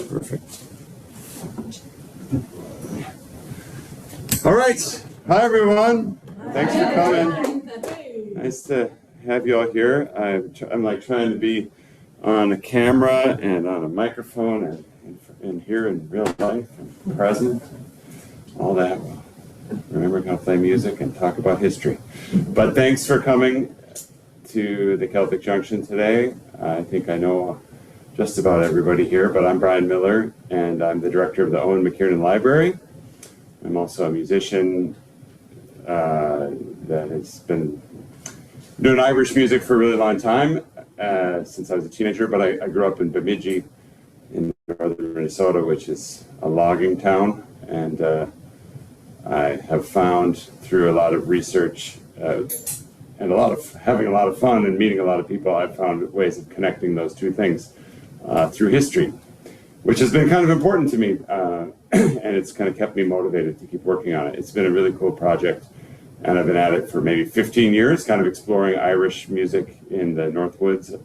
Perfect. All right. Hi, everyone. Thanks for coming. Nice to have you all here. I'm like trying to be on a camera and on a microphone and here in real life and present, all that. Remember how to play music and talk about history. But thanks for coming to the Celtic Junction today. I think I know just about everybody here, but I'm Brian Miller, and I'm the director of the Eoin McKiernan Library. I'm also a musician that has been doing Irish music for a really long time, since I was a teenager, but I grew up in Bemidji in northern Minnesota, which is a logging town, and I have found through a lot of research and having a lot of fun and meeting a lot of people, I've found ways of connecting those two things through history, which has been kind of important to me, and it's kind of kept me motivated to keep working on it. It's been a really cool project, and I've been at it for maybe 15 years, kind of exploring Irish music in the Northwoods,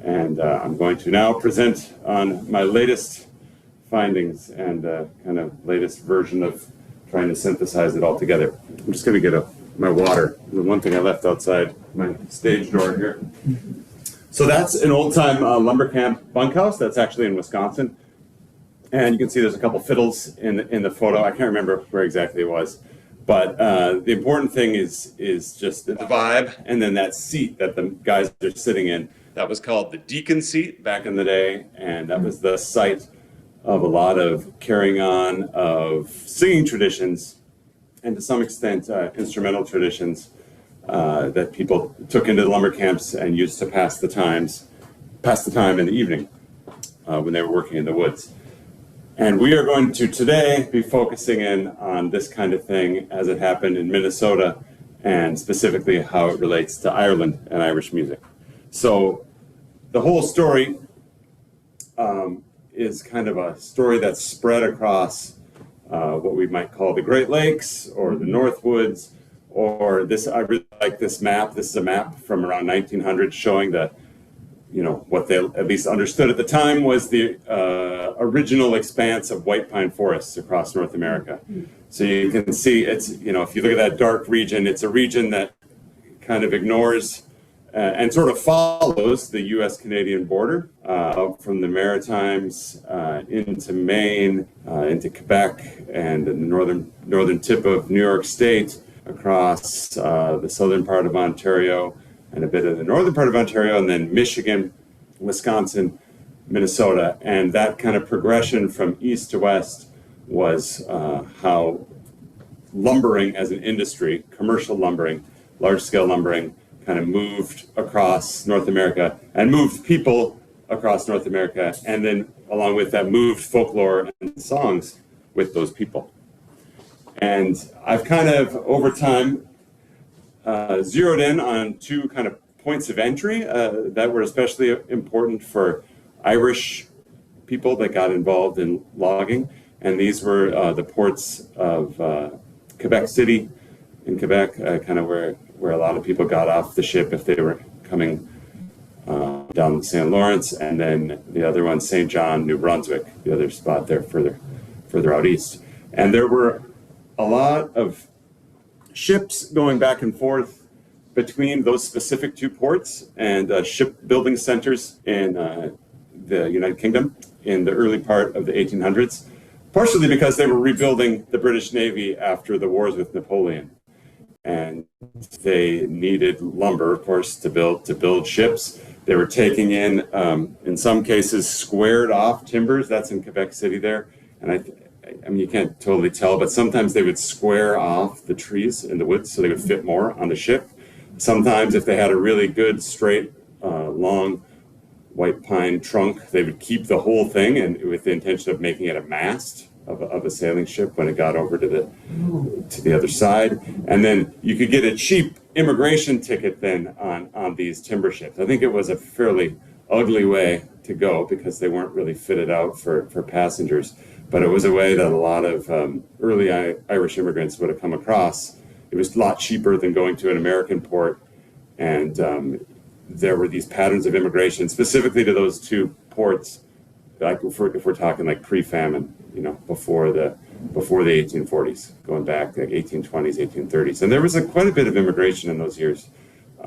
and I'm going to now present on my latest findings and kind of latest version of trying to synthesize it all together. I'm just going to get my water, the one thing I left outside my stage door here. So that's an old-time lumber camp bunkhouse that's actually in Wisconsin. And you can see there's a couple fiddles in the photo. I can't remember where exactly it was. But the important thing is just the vibe, and then that seat that the guys are sitting in. That was called the deacon seat back in the day, and that was the site of a lot of carrying on of singing traditions, and to some extent instrumental traditions that people took into the lumber camps and used to pass the time in the evening when they were working in the woods. And we are going to today be focusing in on this kind of thing as it happened in Minnesota, and specifically how it relates to Ireland and Irish music. So the whole story is kind of a story that's spread across what we might call the Great Lakes or the Northwoods, or this. I really like this map. This is a map from around 1900 showing what they at least understood at the time was the original expanse of white pine forests across North America. So you can see it's, if you look at that dark region, it's a region that kind of ignores and sort of follows the U.S.-Canadian border out from the Maritimes into Maine, into Quebec, and the northern tip of New York State, across the southern part of Ontario, and a bit of the northern part of Ontario, and then Michigan, Wisconsin, Minnesota. And that kind of progression from east to west was how lumbering as an industry, commercial lumbering, large-scale lumbering, kind of moved across North America and moved people across North America, and then along with that moved folklore and songs with those people. And I've kind of, over time, zeroed in on two kind of points of entry that were especially important for Irish people that got involved in logging. And these were the ports of Quebec City in Quebec, kind of where a lot of people got off the ship if they were coming down the St. Lawrence, and then the other one, St. John, New Brunswick, the other spot there further out east. And there were a lot of ships going back and forth between those specific two ports and shipbuilding centers in the United Kingdom in the early part of the 1800s, partially because they were rebuilding the British Navy after the wars with Napoleon. And they needed lumber, of course, to build ships. They were taking in some cases, squared off timbers. That's in Quebec City there. And I mean, you can't totally tell, but sometimes they would square off the trees in the woods so they would fit more on the ship. Sometimes if they had a really good, straight, long white pine trunk, they would keep the whole thing, and with the intention of making it a mast of a sailing ship when it got over to the other side. And then you could get a cheap immigration ticket then on these timber ships. I think it was a fairly ugly way to go because they weren't really fitted out for passengers. But it was a way that a lot of early Irish immigrants would have come across. It was a lot cheaper than going to an American port. And there were these patterns of immigration, specifically to those two ports like if we're talking like pre-famine, before the 1840s, going back like 1820s, 1830s, and there was quite a bit of immigration in those years.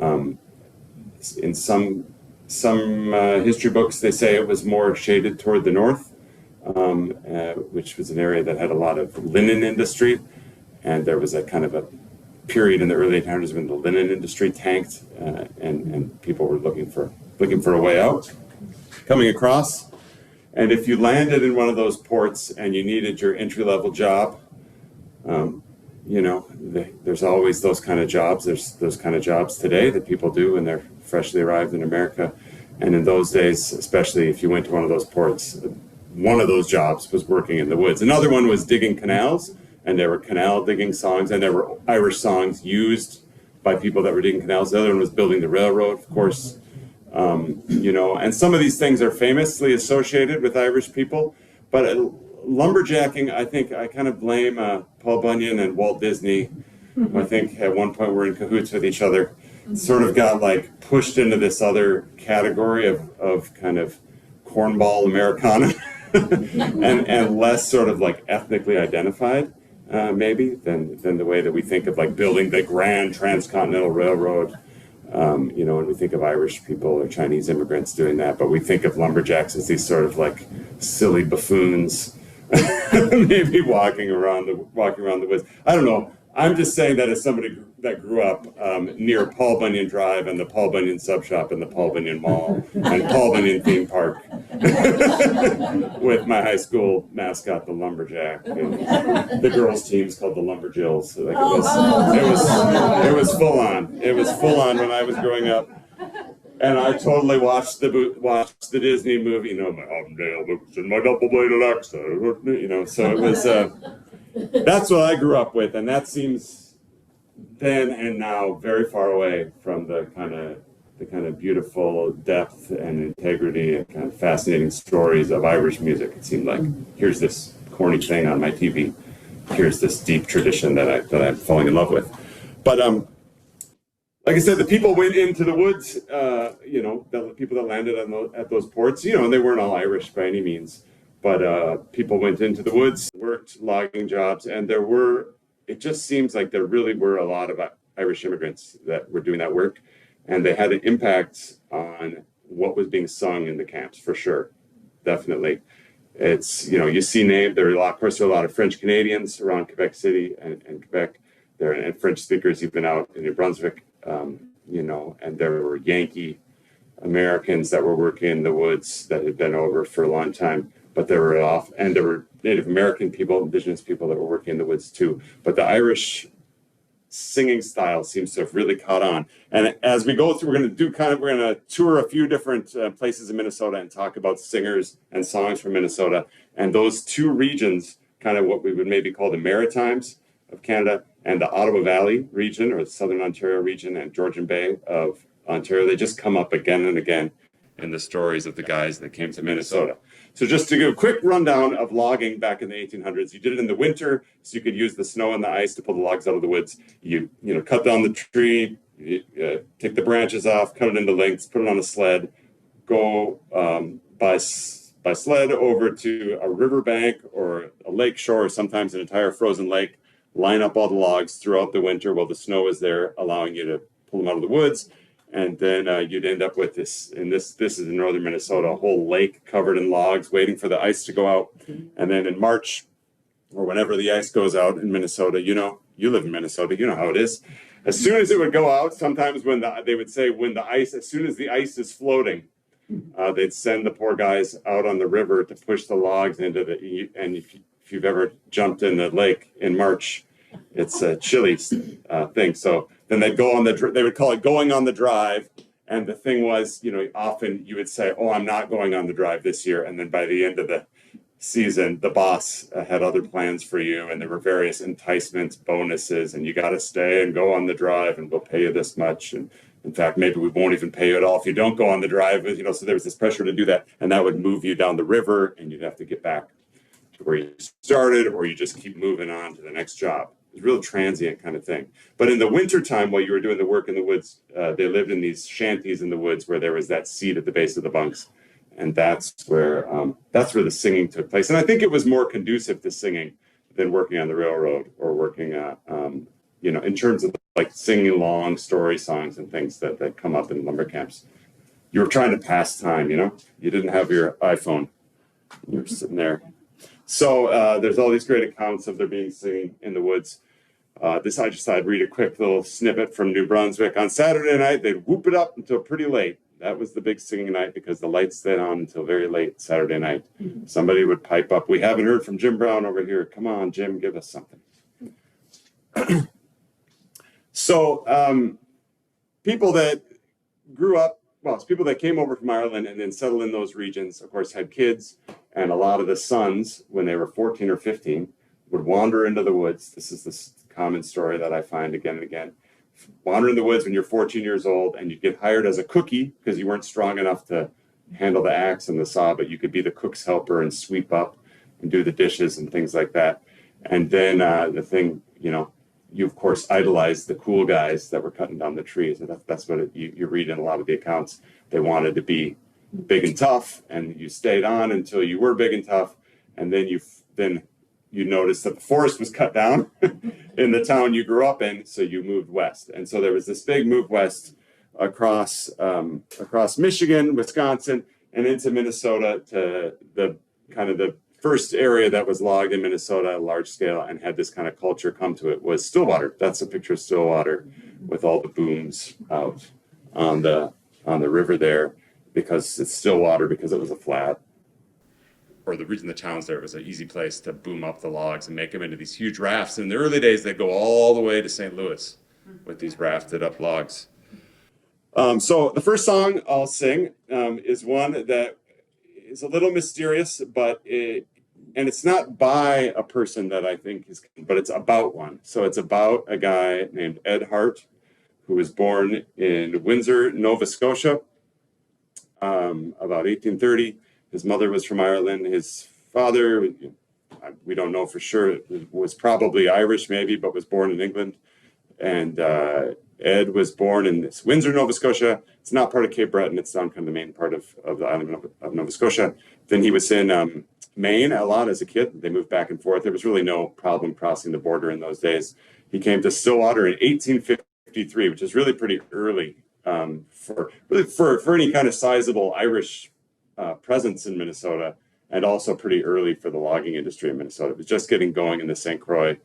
In some history books, they say it was more shaded toward the north, which was an area that had a lot of linen industry, and there was a kind of a period in the early 1800s when the linen industry tanked, and people were looking for a way out, coming across. And if you landed in one of those ports and you needed your entry-level job, there's always those kind of jobs. There's those kind of jobs today that people do when they're freshly arrived in America. And in those days, especially if you went to one of those ports, one of those jobs was working in the woods. Another one was digging canals, and there were canal digging songs, and there were Irish songs used by people that were digging canals. The other one was building the railroad, of course. And some of these things are famously associated with Irish people, but lumberjacking, I think I kind of blame Paul Bunyan and Walt Disney, who I think at one point were in cahoots with each other, sort of got like pushed into this other category of kind of cornball Americana and less sort of like ethnically identified, maybe, than the way that we think of like building the Grand Transcontinental Railroad. When we think of Irish people or Chinese immigrants doing that, but we think of lumberjacks as these sort of like silly buffoons, maybe walking around the woods. I don't know. I'm just saying that as somebody that grew up near Paul Bunyan Drive and the Paul Bunyan Sub Shop and the Paul Bunyan Mall and Paul Bunyan Theme Park with my high school mascot, the Lumberjack, and the girls' teams called the Lumberjills. So like it was full on. It was full on when I was growing up. And I totally watched the Disney movie, my Avondale books and my double-bladed axe, so it was, that's what I grew up with, and that seems then and now very far away from the kind of beautiful depth and integrity and kind of fascinating stories of Irish music. It seemed like, here's this corny thing on my TV, here's this deep tradition that I'm falling in love with. But like I said, the people went into the woods, the people that landed at those ports, and they weren't all Irish by any means, but people went into the woods, worked logging jobs, and it just seems like there really were a lot of Irish immigrants that were doing that work, and they had an impact on what was being sung in the camps, for sure, definitely. It's, you see there are of course, there are a lot of French Canadians around Quebec City and Quebec, and French speakers even out in New Brunswick. And there were Yankee Americans that were working in the woods that had been over for a long time, but there were Native American people, Indigenous people that were working in the woods too. But the Irish singing style seems to have really caught on. And as we go through, we're going to tour a few different places in Minnesota and talk about singers and songs from Minnesota. And those two regions, kind of what we would maybe call the Maritimes of Canada, and the Ottawa Valley region, or the Southern Ontario region, and Georgian Bay of Ontario, they just come up again and again in the stories of the guys that came to Minnesota. So just to give a quick rundown of logging back in the 1800s, you did it in the winter, so you could use the snow and the ice to pull the logs out of the woods. You cut down the tree, take the branches off, cut it into lengths, put it on a sled, go by sled over to a riverbank or a lake shore, or sometimes an entire frozen lake, line up all the logs throughout the winter while the snow is there, allowing you to pull them out of the woods. And then you'd end up with this is in northern Minnesota, a whole lake covered in logs waiting for the ice to go out. And then in March, or whenever the ice goes out in Minnesota, you live in Minnesota, you know how it is. As soon as it would go out, sometimes they would say as soon as the ice is floating, they'd send the poor guys out on the river to push the logs into and if you've ever jumped in the lake in March, it's a chilly thing. So then they'd go they would call it going on the drive. And the thing was, often you would say, oh, I'm not going on the drive this year. And then by the end of the season, the boss had other plans for you. And there were various enticements, bonuses, and you got to stay and go on the drive and we'll pay you this much. And in fact, maybe we won't even pay you at all if you don't go on the drive. So there was this pressure to do that. And that would move you down the river and you'd have to get back to where you started, or you just keep moving on to the next job. It's a real transient kind of thing. But in the wintertime, while you were doing the work in the woods, they lived in these shanties in the woods where there was that seat at the base of the bunks. and that's where the singing took place. And I think it was more conducive to singing than working on the railroad or working in terms of like singing long story songs and things that come up in lumber camps. You were trying to pass time, you didn't have your iPhone. You were sitting there. So there's all these great accounts of there being singing in the woods. I just thought I'd read a quick little snippet from New Brunswick. On Saturday night, they'd whoop it up until pretty late. That was the big singing night because the lights stayed on until very late Saturday night. Somebody would pipe up, "We haven't heard from Jim Brown over here. Come on, Jim, give us something." So people that grew up, it's people that came over from Ireland and then settled in those regions, of course, had kids. And a lot of the sons, when they were 14 or 15, would wander into the woods. This is the common story that I find again and again. Wander in the woods when you're 14 years old, and you'd get hired as a cookie because you weren't strong enough to handle the axe and the saw, but you could be the cook's helper and sweep up and do the dishes and things like that. And then you of course idolized the cool guys that were cutting down the trees. And that's what you read in a lot of the accounts. They wanted to be big and tough, and you stayed on until you were big and tough, and then you noticed that the forest was cut down in the town you grew up in, so you moved west. And so there was this big move west across Michigan, Wisconsin, and into Minnesota to the first area that was logged in Minnesota, large scale, and had this kind of culture come to it was Stillwater. That's a picture of Stillwater with all the booms out on the river there, because it's Stillwater because it was a flat. Or the reason the town's there, it was an easy place to boom up the logs and make them into these huge rafts. In the early days, they'd go all the way to St. Louis with these rafted up logs. So the first song I'll sing is one that is a little mysterious, but it's not by a person that I think but it's about one. So it's about a guy named Ed Hart, who was born in Windsor, Nova Scotia, about 1830. His mother was from Ireland. His father, we don't know for sure, was probably Irish maybe, but was born in England. And Ed was born in this Windsor, Nova Scotia. It's not part of Cape Breton. It's on kind of the main part of the island of Nova Scotia. Then he was in Maine a lot as a kid. They moved back and forth. There was really no problem crossing the border in those days. He came to Stillwater in 1853, which is really pretty early for any kind of sizable Irish presence in Minnesota, and also pretty early for the logging industry in Minnesota. It was just getting going in the St. Croix.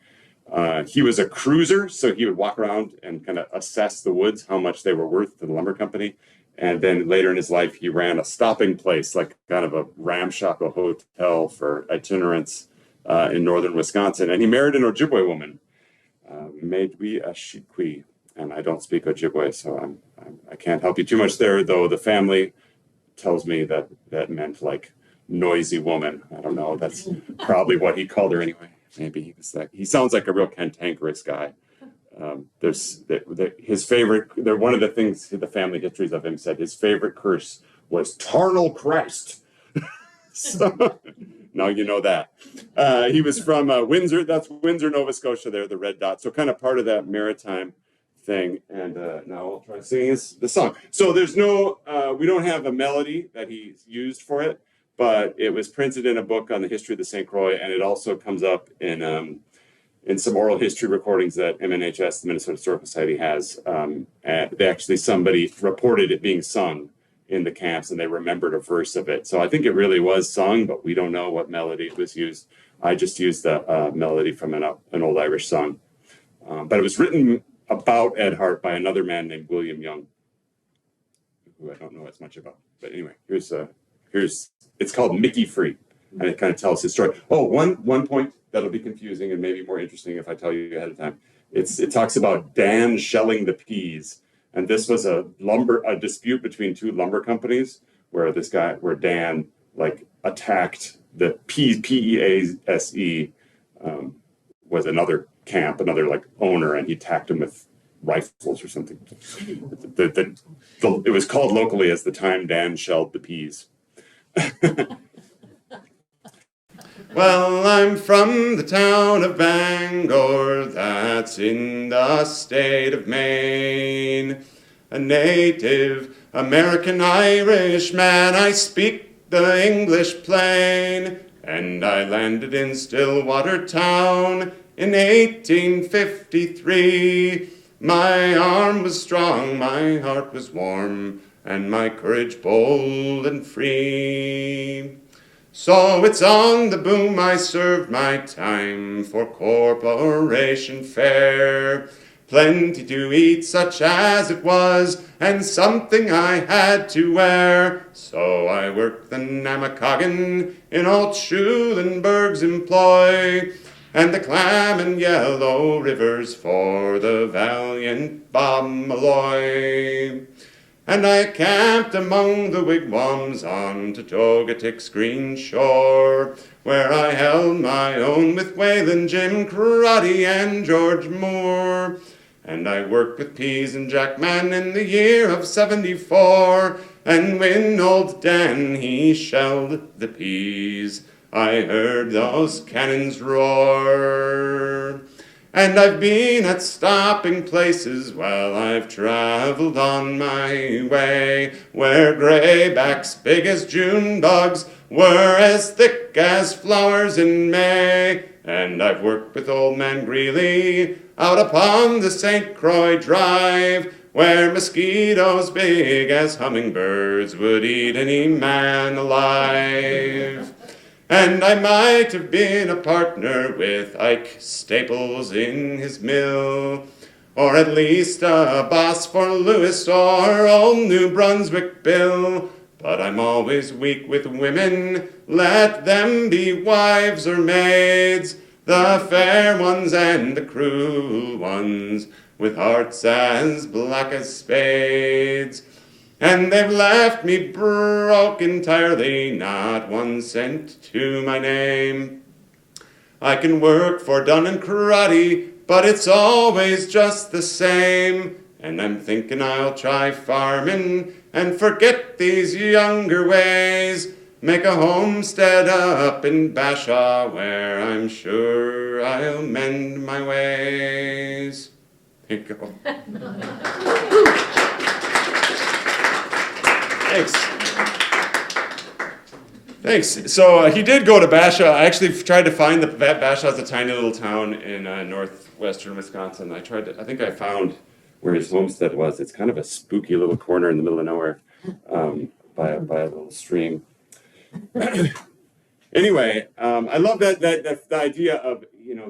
He was a cruiser, so he would walk around and kind of assess the woods, how much they were worth to the lumber company. And then later in his life, he ran a stopping place, like kind of a ramshackle hotel for itinerants in northern Wisconsin. And he married an Ojibwe woman, Medwi Ashikwi. And I don't speak Ojibwe, so I can't help you too much there, though the family tells me that meant like noisy woman. I don't know. That's probably what he called her anyway. Maybe he was like, he sounds like a real cantankerous guy. His favorite, one of the things, the family histories of him said his favorite curse was "Tarnal Christ." So now you know that. He was from Windsor. That's Windsor, Nova Scotia there, the red dot. So kind of part of that maritime thing. And now I'll try singing the song. So there's no, we don't have a melody that he's used for it, but it was printed in a book on the history of the St. Croix, and it also comes up in some oral history recordings that MNHS, the Minnesota Historical Society, has. And somebody reported it being sung in the camps, and they remembered a verse of it. So I think it really was sung, but we don't know what melody it was used. I just used the melody from an old Irish song. But it was written about Ed Hart by another man named William Young, who I don't know as much about. But anyway, it's called Mickey Free, and it kind of tells his story. Oh, one point that'll be confusing and maybe more interesting if I tell you ahead of time. It talks about Dan shelling the peas, and this was a dispute between two lumber companies where Dan like attacked the PEASE was another camp, another like owner, and he attacked him with rifles or something. It was called locally as the time Dan shelled the peas. Well, I'm from the town of Bangor, that's in the state of Maine. A native American Irish man, I speak the English plain, and I landed in Stillwater town in 1853. My arm was strong, my heart was warm, and my courage bold and free. So it's on the boom I served my time for corporation fare. Plenty to eat such as it was, and something I had to wear. So I worked the Namacoggin in old Schulenburg's employ, and the Clam and Yellow Rivers for the valiant Bob Malloy. And I camped among the wigwams on Totogatik's green shore, where I held my own with Whalen, Jim Crotty, and George Moore. And I worked with Pease and Jackman in the year of 74, and when old Dan he shelled the peas, I heard those cannons roar. And I've been at stopping places while I've traveled on my way, where graybacks big as June bugs were as thick as flowers in May. And I've worked with old man Greeley out upon the St. Croix Drive, where mosquitoes big as hummingbirds would eat any man alive. And I might have been a partner with Ike Staples in his mill, or at least a boss for Lewis or old New Brunswick Bill. But I'm always weak with women, let them be wives or maids, the fair ones and the cruel ones, with hearts as black as spades. And they've left me broke entirely, not 1 cent to my name. I can work for Dunn and Crotty, but it's always just the same. And I'm thinking I'll try farming and forget these younger ways. Make a homestead up in Bashaw, where I'm sure I'll mend my ways. Thank you. Thanks. So he did go to Bashaw. I actually tried to find that Bashaw is a tiny little town in northwestern Wisconsin. I think I found where his homestead was. It's kind of a spooky little corner in the middle of nowhere, by a little stream. Anyway, I love that the idea of,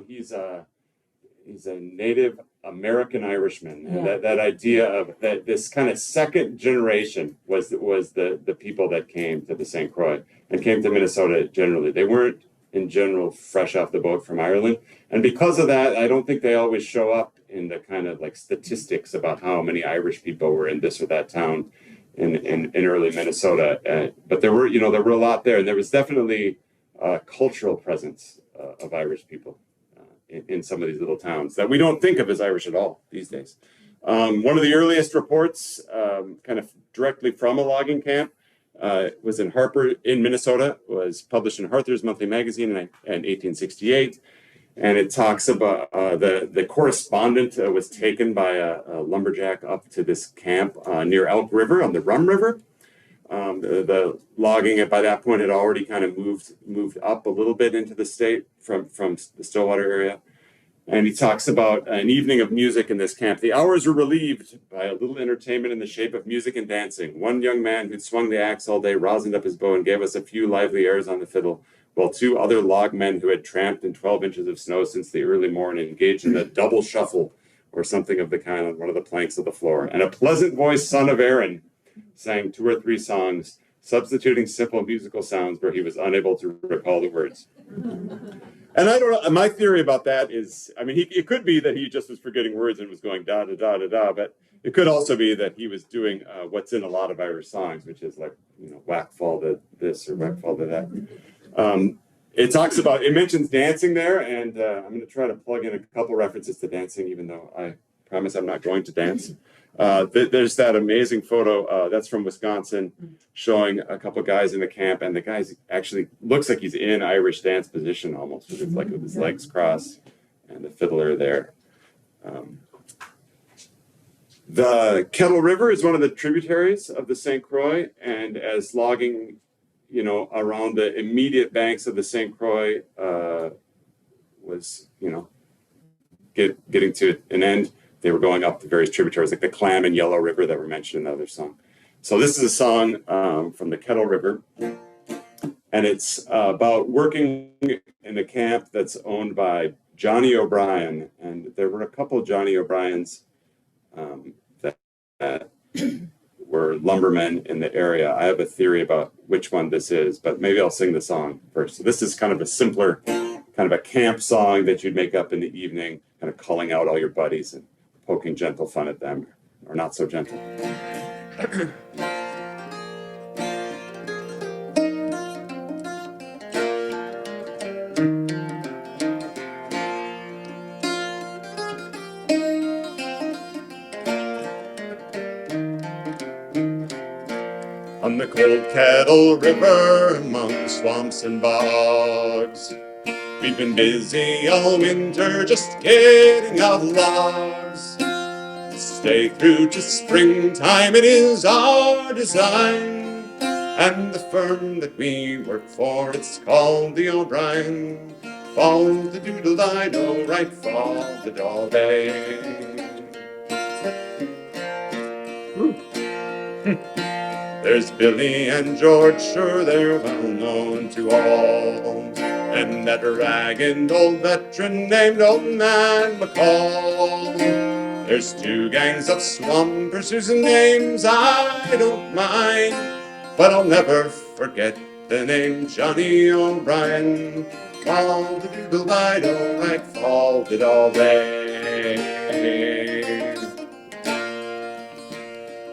he's a Native American Irishman, and that idea of that this kind of second generation was the people that came to the St. Croix and came to Minnesota generally. They weren't in general fresh off the boat from Ireland, and because of that, I don't think they always show up in the kind of like statistics about how many Irish people were in this or that town in early Minnesota. But there were a lot there, and there was definitely a cultural presence of Irish people in some of these little towns that we don't think of as Irish at all these days. One of the earliest reports, kind of directly from a logging camp, was in Harper in Minnesota, was published in Harper's Monthly Magazine in 1868. And it talks about the correspondent was taken by a lumberjack up to this camp near Elk River on the Rum River. The logging by that point had already kind of moved up a little bit into the state from the Stillwater area. And he talks about an evening of music in this camp. The hours were relieved by a little entertainment in the shape of music and dancing. One young man who'd swung the axe all day rosined up his bow and gave us a few lively airs on the fiddle, while 2 other log men who had tramped in 12 inches of snow since the early morning engaged in a double shuffle or something of the kind on one of the planks of the floor. And a pleasant-voiced son of Eoin sang 2 or 3 songs, substituting simple musical sounds where he was unable to recall the words. And I don't know, my theory about that is, it could be that he just was forgetting words and was going da da da da da, but it could also be that he was doing what's in a lot of Irish songs, which is like, whack fall to this or whack fall to that. It mentions dancing there, and I'm going to try to plug in a couple references to dancing, even though I promise I'm not going to dance. There's that amazing photo that's from Wisconsin showing a couple guys in the camp, and the guy actually looks like he's in Irish dance position almost, with his legs crossed and the fiddler there. The Kettle River is one of the tributaries of the St. Croix, and as logging you know, around the immediate banks of the St. Croix was, you know, getting to an end. They were going up the various tributaries, like the Clam and Yellow River that were mentioned in the other song. So this is a song from the Kettle River, and it's about working in a camp that's owned by Johnny O'Brien. And there were a couple of Johnny O'Briens that were lumbermen in the area. I have a theory about which one this is, but maybe I'll sing the song first. So this is kind of a simpler, kind of a camp song that you'd make up in the evening, kind of calling out all your buddies and poking gentle fun at them, or not so gentle. On the cold Kettle River, among swamps and bogs, we've been busy all winter just getting out logs. To stay through to springtime, it is our design. And the firm that we work for, it's called the O'Brien. Fall the doodle-dido, right fall the doll day. There's Billy and George, sure they're well known to all. And that ragged old veteran named Old Man McCall. There's two gangs of swampers whose names I don't mind, but I'll never forget the name Johnny O'Brien. Fall the doodle-dido, right fall did all day.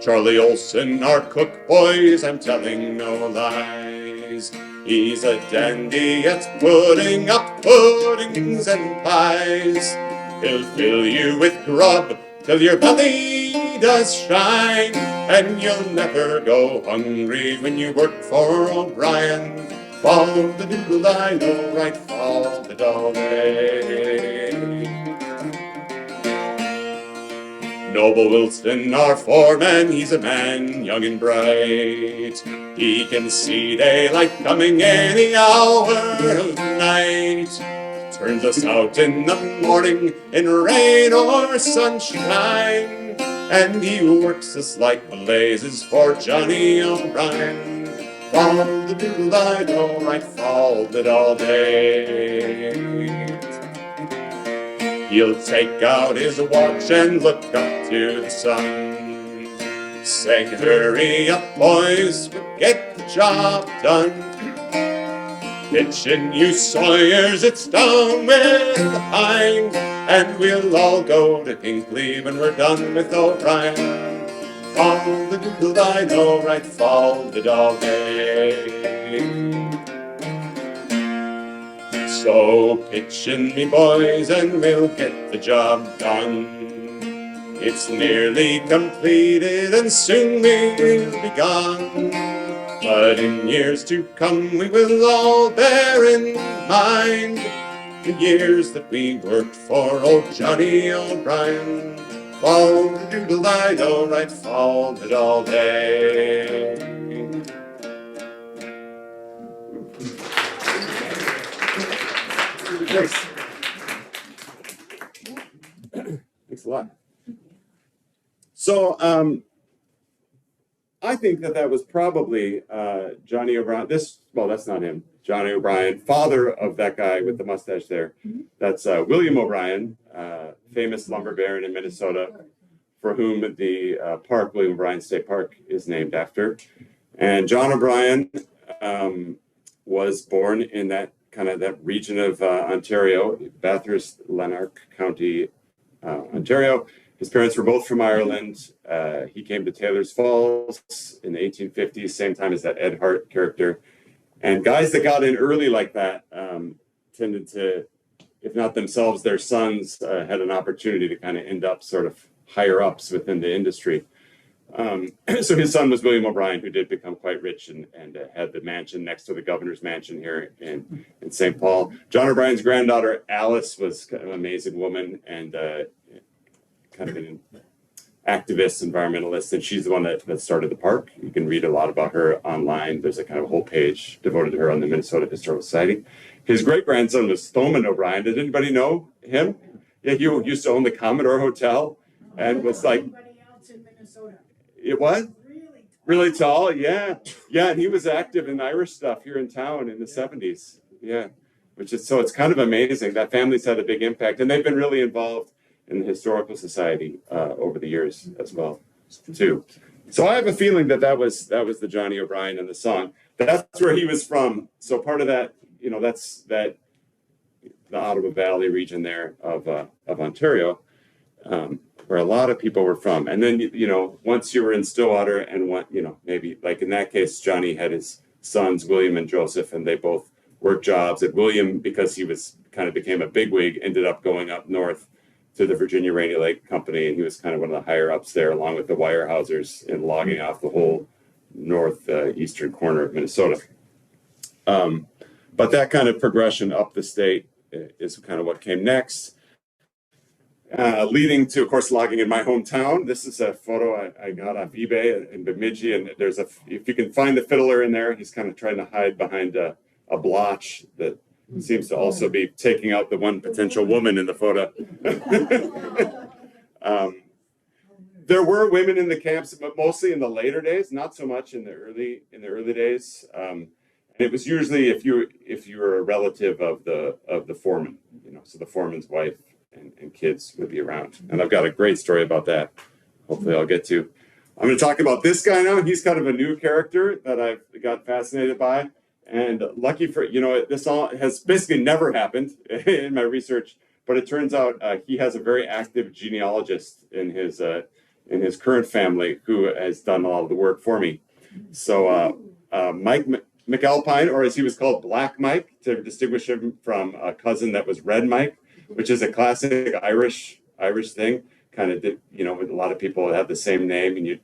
Charlie Olson, our cook, boys, I'm telling no lies. He's a dandy at putting up puddings and pies. He'll fill you with grub till your belly does shine, and you'll never go hungry when you work for O'Brien. Fall the doodle-dido, right fall the doll day. Noble Wilson, our foreman, he's a man young and bright. He can see daylight coming any hour of night. Turns us out in the morning in rain or sunshine, and he works us like blazes for Johnny O'Brien. Fall the doodle-dido, right fall it all day. He'll take out his watch and look up to the sun, say, hurry up, boys, we'll get the job done. Pitchin' you sawyers, it's down with the pine, and we'll all go to Hinkley when we're done with O'Brien. Fall the doodle-dido, right fall the all day. So pitch in, me boys, and we'll get the job done. It's nearly completed, and soon we'll be gone. But in years to come, we will all bear in mind the years that we worked for old Johnny O'Brien. Fall the doodle-dido, right fall it all day. Thanks. Thanks a lot. So I think that was probably Johnny O'Brien. Well, that's not him. Johnny O'Brien, father of that guy with the mustache there. That's William O'Brien, famous lumber baron in Minnesota, for whom the park, William O'Brien State Park, is named after. And John O'Brien was born in that region of Ontario, Bathurst, Lanark County, Ontario. His parents were both from Ireland. He came to Taylor's Falls in the 1850s, same time as that Ed Hart character. And guys that got in early like that tended to, if not themselves, their sons had an opportunity to kind of end up sort of higher ups within the industry. So his son was William O'Brien, who did become quite rich and had the mansion next to the governor's mansion here in St. Paul. John O'Brien's granddaughter, Alice, was kind of an amazing woman and kind of an activist, environmentalist, and she's the one that started the park. You can read a lot about her online. There's a kind of whole page devoted to her on the Minnesota Historical Society. His great-grandson was Thoman O'Brien. Did anybody know him? Yeah, he used to own the Commodore Hotel and was like... Anybody else in Minnesota? It was? Really tall, yeah. Yeah, and he was active in Irish stuff here in town in the 70s. Yeah, so it's kind of amazing. That family's had a big impact, and they've been really involved in the Historical Society over the years as well, too. So I have a feeling that was the Johnny O'Brien in the song. That's where he was from. So part of that, that's the Ottawa Valley region there of Ontario, where a lot of people were from. And then, once you were in Stillwater and maybe like in that case, Johnny had his sons, William and Joseph, and they both worked jobs. At William, because he became a bigwig, ended up going up north to the Virginia Rainy Lake Company, and he was kind of one of the higher ups there, along with the Weyerhausers, in logging off the whole northeastern corner of Minnesota. But that kind of progression up the state is kind of what came next, leading to, of course, logging in my hometown. This is a photo I got off eBay in Bemidji, and if you can find the fiddler in there, he's kind of trying to hide behind a blotch that seems to also be taking out the one potential woman in the photo. There were women in the camps, but mostly in the later days, not so much in the early days. And it was usually if you were a relative of the foreman, so the foreman's wife and kids would be around. And I've got a great story about that. Hopefully I'll get to. I'm going to talk about this guy now. He's kind of a new character that I've got fascinated by. And lucky for, this all has basically never happened in my research, but it turns out he has a very active genealogist in his current family who has done a lot of the work for me. So Mike McAlpine, or as he was called, Black Mike, to distinguish him from a cousin that was Red Mike, which is a classic Irish thing. Kind of, a lot of people have the same name,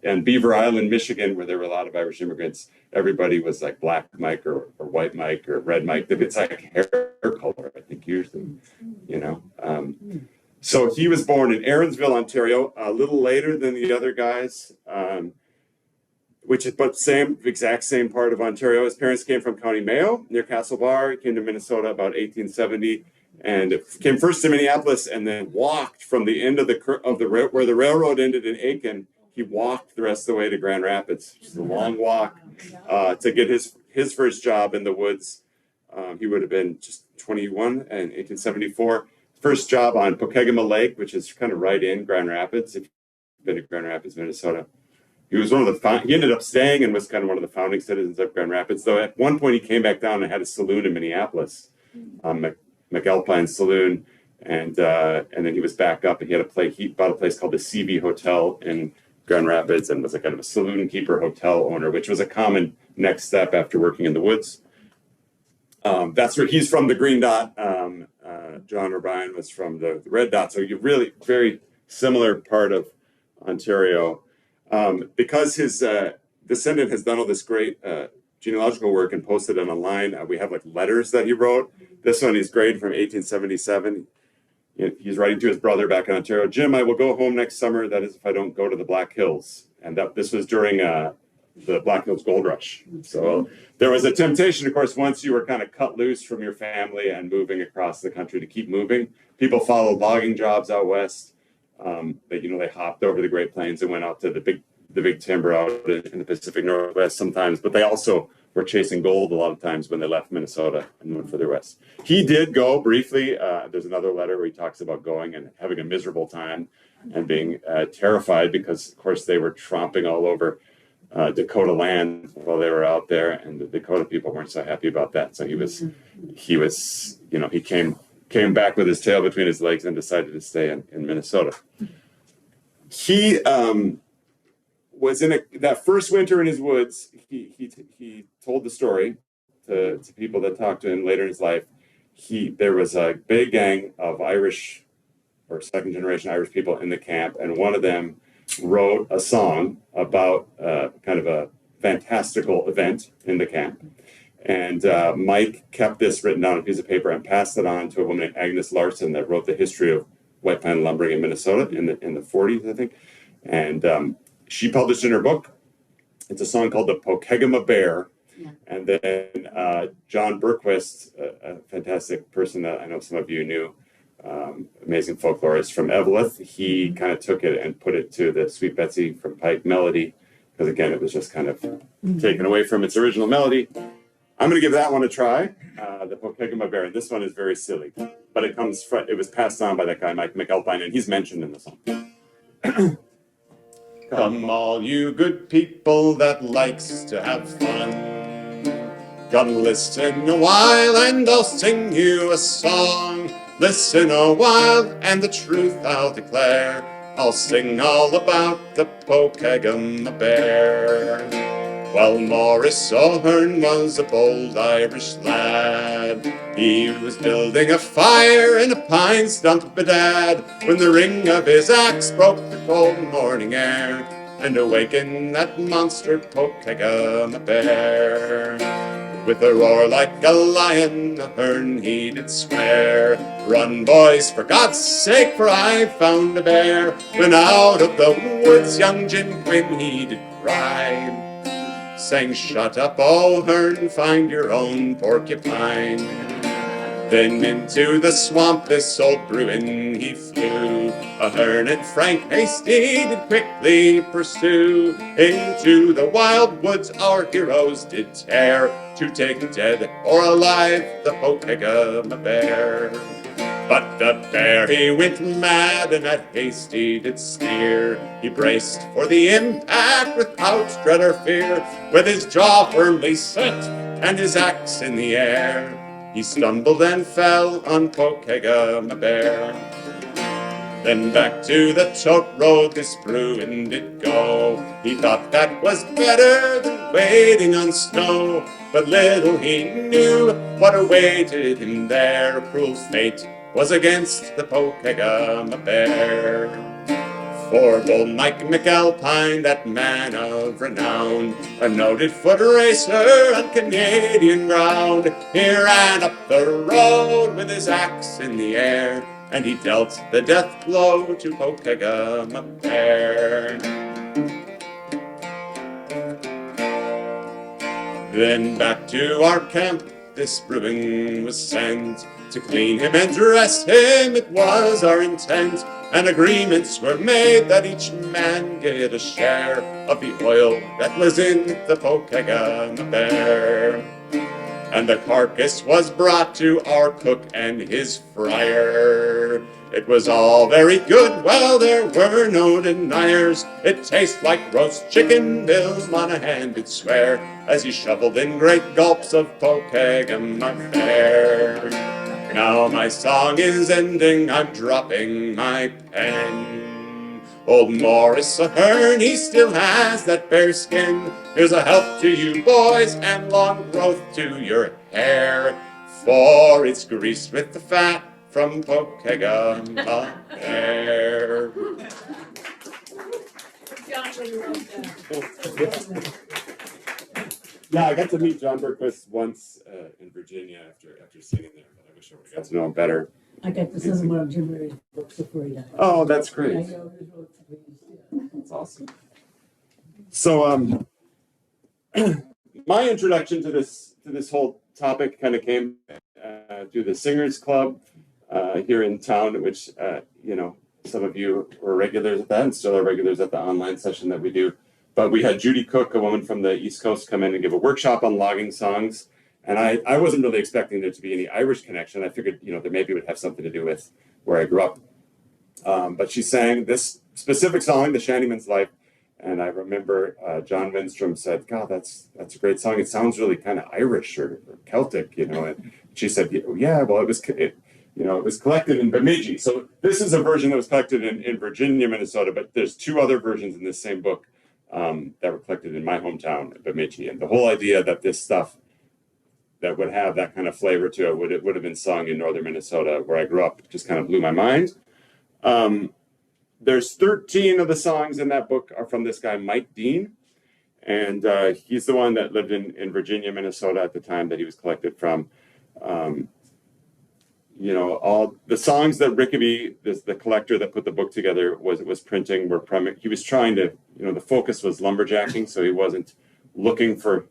and Beaver Island, Michigan, where there were a lot of Irish immigrants, everybody was like Black Mike or White Mike or Red Mike. It's like hair color, I think, usually, So he was born in Erinsville, Ontario, a little later than the other guys, exact same part of Ontario. His parents came from County Mayo near Castlebar. He came to Minnesota about 1870. And came first to Minneapolis and then walked from the end of where the railroad ended in Aiken. He walked the rest of the way to Grand Rapids, just a long walk to get his first job in the woods. He would have been just 21 in 1874. First job on Pokegama Lake, which is kind of right in Grand Rapids. If you've been to Grand Rapids, Minnesota, he was he ended up staying and was kind of one of the founding citizens of Grand Rapids. Though at one point he came back down and had a saloon in Minneapolis. McAlpine's Saloon, and then he was back up and he bought a place called the CV Hotel in Grand Rapids and was a kind of a saloon keeper, hotel owner, which was a common next step after working in the woods. That's where he's from, the green dot. John O'Brien was from the red dot. So you're really very similar part of Ontario. Because his descendant has done all this great genealogical work and posted it online, we have like letters that he wrote. This one is graded from 1877. He's writing to his brother back in Ontario. Jim, I will go home next summer. That is if I don't go to the Black Hills. And this was during the Black Hills Gold Rush. So there was a temptation, of course, once you were kind of cut loose from your family and moving across the country to keep moving. People followed logging jobs out west. They hopped over the Great Plains and went out to the big timber out in the Pacific Northwest sometimes. But they also were chasing gold a lot of times when they left Minnesota and went further west. He did go briefly. There's another letter where he talks about going and having a miserable time and being terrified because, of course, they were tromping all over Dakota land while they were out there, and the Dakota people weren't so happy about that. So he came back with his tail between his legs and decided to stay in Minnesota. He was that first winter in his woods. He told the story to people that talked to him later in his life. There was a big gang of Irish or second generation Irish people in the camp, and one of them wrote a song about kind of a fantastical event in the camp. And Mike kept this written down on a piece of paper and passed it on to a woman named Agnes Larson that wrote the history of white pine lumbering in Minnesota in the 40s, I think. And she published in her book, it's a song called The Pokegama Bear. Yeah. And then John Berquist, a fantastic person that I know some of you knew, amazing folklorist from Eveleth, he kind of took it and put it to the Sweet Betsy from Pike melody, because again, it was just kind of taken away from its original melody. I'm going to give that one a try, the Pokegama Bear. This one is very silly, but it was passed on by that guy, Mike McAlpine, and he's mentioned in the song. Come all you good people that likes to have fun, come listen a while and I'll sing you a song. Listen a while and the truth I'll declare, I'll sing all about the Pokegama Bear. Well, Maurice O'Hearn was a bold Irish lad. He was building a fire in a pine stump bedad, when the ring of his axe broke the cold morning air, and awakened that monster Pokegama Bear. With a roar like a lion, O'Hearn he did swear, run boys, for God's sake, for I've found a bear. When out of the woods young Jim Quinn he did cry, saying, shut up, O'Hearn, find your own porcupine. Then into the swamp this old Bruin he flew, O'Hearn and Frank Hasty did quickly pursue. Into the wild woods our heroes did tear, to take dead or alive the Pokegama Bear. But the bear he went mad and at Hasty did sneer. He braced for the impact without dread or fear, with his jaw firmly set and his axe in the air. He stumbled and fell on Pokegama Bear. Then back to the tote road this Bruin did go. He thought that was better than wading on snow, but little he knew what awaited him there. Cruel fate was against the Pokegama Bear. For bold Mike McAlpine, that man of renown, a noted foot racer on Canadian ground, he ran up the road with his axe in the air, and he dealt the death blow to Pokegama Bear. Then back to our camp this Bruin was sent, to clean him and dress him it was our intent, and agreements were made that each man get a share of the oil that was in the Pokegama Bear. And the carcass was brought to our cook and his friar. It was all very good, well there were no deniers. It tastes like roast chicken, Bill Monahan did swear, as he shoveled in great gulps of Pokegama Bear. Now my song is ending, I'm dropping my pen. Old Maurice O'Hearn, he still has that bear skin. Here's a health to you boys and long growth to your hair, for it's greased with the fat from Pokegama Bear. Yeah, I got to meet John Berquist once in Virginia after singing there, but I wish I would have got to know him better. I got to send him one of Jim Mary's books before he died. Oh, that's great. That's awesome. So, my introduction to this whole topic kind of came through the Singers Club here in town, which some of you were regulars at that and still are regulars at the online session that we do. But we had Judy Cook, a woman from the East Coast, come in and give a workshop on logging songs. And I wasn't really expecting there to be any Irish connection. I figured, there maybe would have something to do with where I grew up. But she sang this specific song, The Shantyman's Life. And I remember John Winstrom said, God, that's a great song. It sounds really kind of Irish or Celtic, And she said, yeah, well, it was collected in Bemidji. So this is a version that was collected in Virginia, Minnesota. But there's two other versions in this same book that were collected in my hometown, Bemidji. And the whole idea that this stuff that would have that kind of flavor to it would have been sung in northern Minnesota, where I grew up, just kind of blew my mind. There's 13 of the songs in that book are from this guy, Mike Dean. And he's the one that lived in Virginia, Minnesota at the time that he was collected from. all the songs that Rickaby, the collector that put the book together, was printing were he was trying to, the focus was lumberjacking, so he wasn't looking for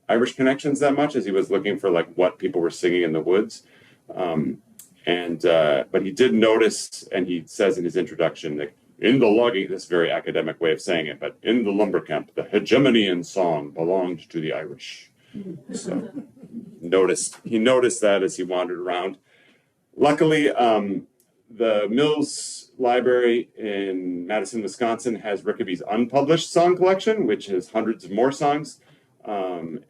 Irish connections that much as he was looking for like what people were singing in the woods. But he did notice, and he says in his introduction that in the logging, this very academic way of saying it, but in the lumber camp, the hegemony in song belonged to the Irish. So he noticed that as he wandered around. Luckily, the Mills Library in Madison, Wisconsin has Rickaby's unpublished song collection, which has hundreds of more songs,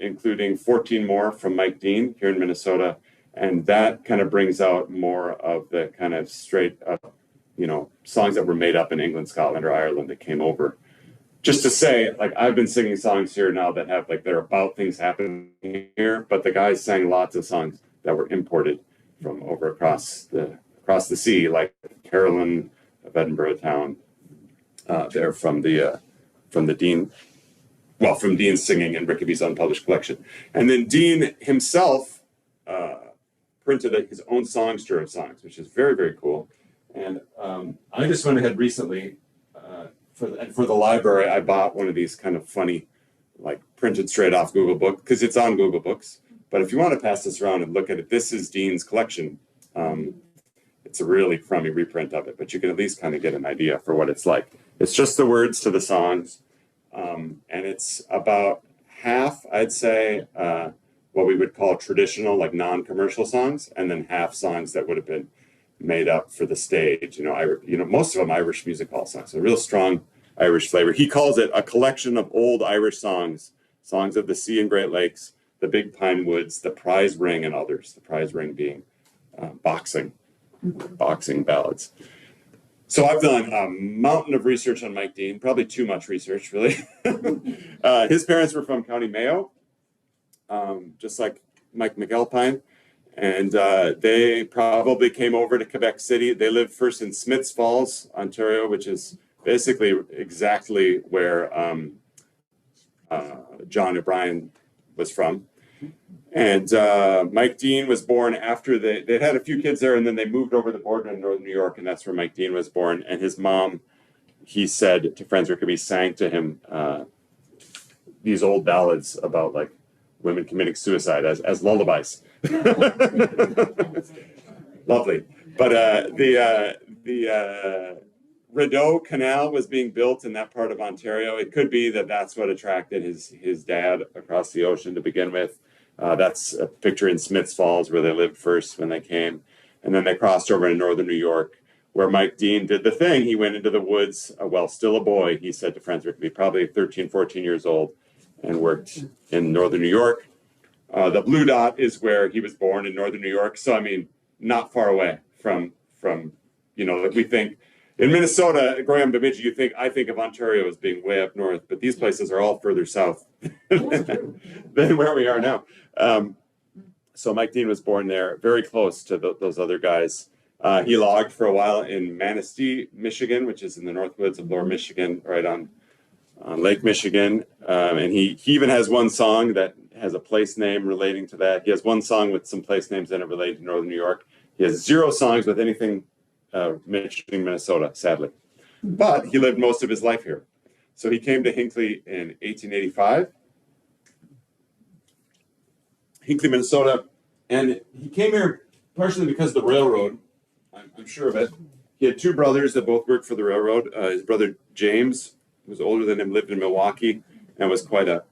including 14 more from Mike Dean here in Minnesota. And that kind of brings out more of the kind of straight up, songs that were made up in England, Scotland, or Ireland that came over. Just to say, like, I've been singing songs here now that have, like, they're about things happening here, but the guys sang lots of songs that were imported from over across the sea, like Carolyn of Edinburgh Town. They're from Dean's singing in Rickaby's unpublished collection. And then Dean himself printed his own songster of songs, which is very, very cool. And I just went ahead recently, for the library, I bought one of these kind of funny, like printed straight off Google Book, because it's on Google Books. But if you want to pass this around and look at it, this is Dean's collection. It's a really crummy reprint of it, but you can at least kind of get an idea for what it's like. It's just the words to the songs, and it's about half, I'd say, what we would call traditional, like non-commercial songs, and then half songs that would have been made up for the stage. Most of them Irish music hall songs, a real strong Irish flavor. He calls it a collection of old Irish songs of the sea and Great Lakes, the Big Pine Woods, the Prize Ring, and others. The Prize Ring being boxing ballads. So I've done a mountain of research on Mike Dean, probably too much research, really. His parents were from County Mayo, just like Mike McAlpine, and they probably came over to Quebec City. They lived first in Smiths Falls, Ontario, which is basically exactly where John O'Brien was from. And Mike Dean was born after they'd had a few kids there, and then they moved over the border in northern New York, and that's where Mike Dean was born. And his mom, he said to Franz Rickaby, sang to him these old ballads about like women committing suicide as lullabies. Lovely. But the Rideau Canal was being built in that part of Ontario. It could be that that's what attracted his dad across the ocean to begin with. That's a picture in Smiths Falls where they lived first when they came. And then they crossed over to northern New York where Mike Dean did the thing. He went into the woods, still a boy, he said to Franz Rickaby, probably 13, 14 years old, and worked in northern New York. The blue dot is where he was born in northern New York. So, I mean, not far away from like we think in Minnesota, growing up in Bemidji, I think of Ontario as being way up north, but these places are all further south than where we are now. So Mike Dean was born there, very close to those other guys. He logged for a while in Manistee, Michigan, which is in the north woods of Lower Michigan, right on Lake Michigan. And he even has one song that has a place name relating to that. He has one song with some place names in it related to northern New York. He has 0 songs with anything Michigan, Minnesota, sadly. But he lived most of his life here. So he came to Hinckley in 1885. Hinckley, Minnesota. And he came here partially because of the railroad. I'm sure of it. He had 2 brothers that both worked for the railroad. His brother James, who was older than him, lived in Milwaukee and was quite a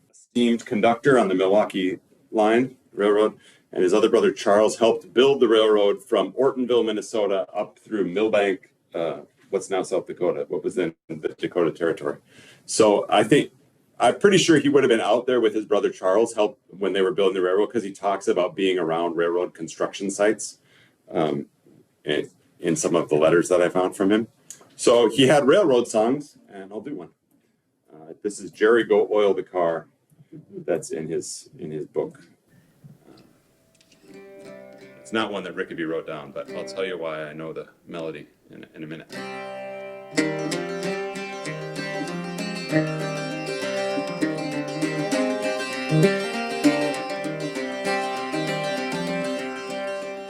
esteemed conductor on the Milwaukee line, railroad. And his other brother Charles helped build the railroad from Ortonville, Minnesota, up through Millbank, what's now South Dakota, what was then the Dakota Territory. So I'm pretty sure he would have been out there with his brother Charles when they were building the railroad, because he talks about being around railroad construction sites in some of the letters that I found from him. So he had railroad songs, and I'll do one. This is Jerry Go Oil the Car. That's in his book. It's not one that Rickaby wrote down, but I'll tell you why I know the melody in a minute.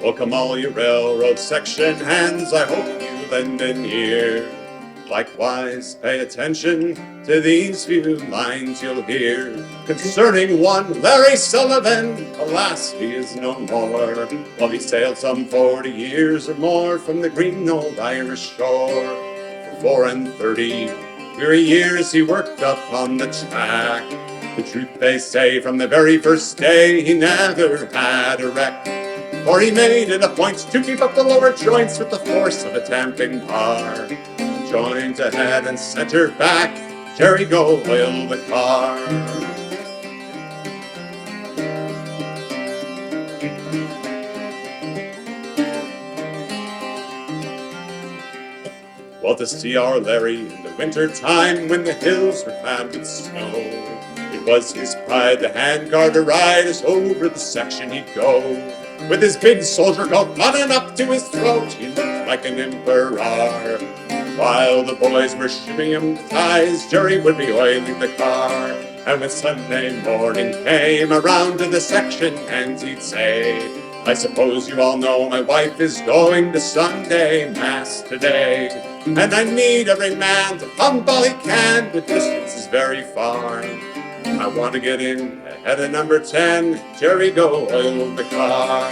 So come all you railroad section hands, I hope you lend an ear. Likewise, pay attention to these few lines you'll hear concerning one Larry Sullivan. Alas, he is no more. Well, he sailed some 40 years or more from the green old Irish shore. For 34 weary years he worked up on the track. The truth they say, from the very first day he never had a wreck. For he made it a point to keep up the lower joints with the force of a tamping car. Joint ahead and center back, Jerry go oil the car. Well, to see our Larry in the winter time when the hills were clad with snow, it was his pride the handguard to ride us over the section he'd go. With his big soldier coat buttoned up to his throat, he looked like an emperor. While the boys were shipping him the ties, Jerry would be oiling the car. And when Sunday morning came around to the section hands, he'd say, I suppose you all know my wife is going to Sunday Mass today. And I need every man to pump all he can, the distance is very far. I want to get in ahead of number 10, Jerry go oil the car.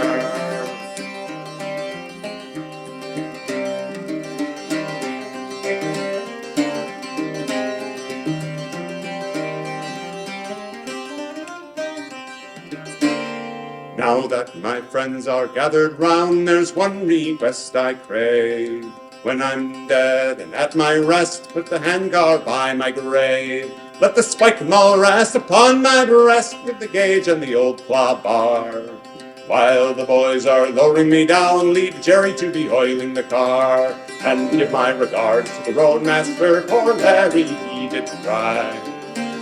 Now that my friends are gathered round, there's one request I crave. When I'm dead and at my rest, put the handguard by my grave. Let the spike maul rest upon my breast with the gauge and the old claw bar. While the boys are lowering me down, leave Jerry to be oiling the car. And give my regards to the roadmaster, poor Larry, he did try.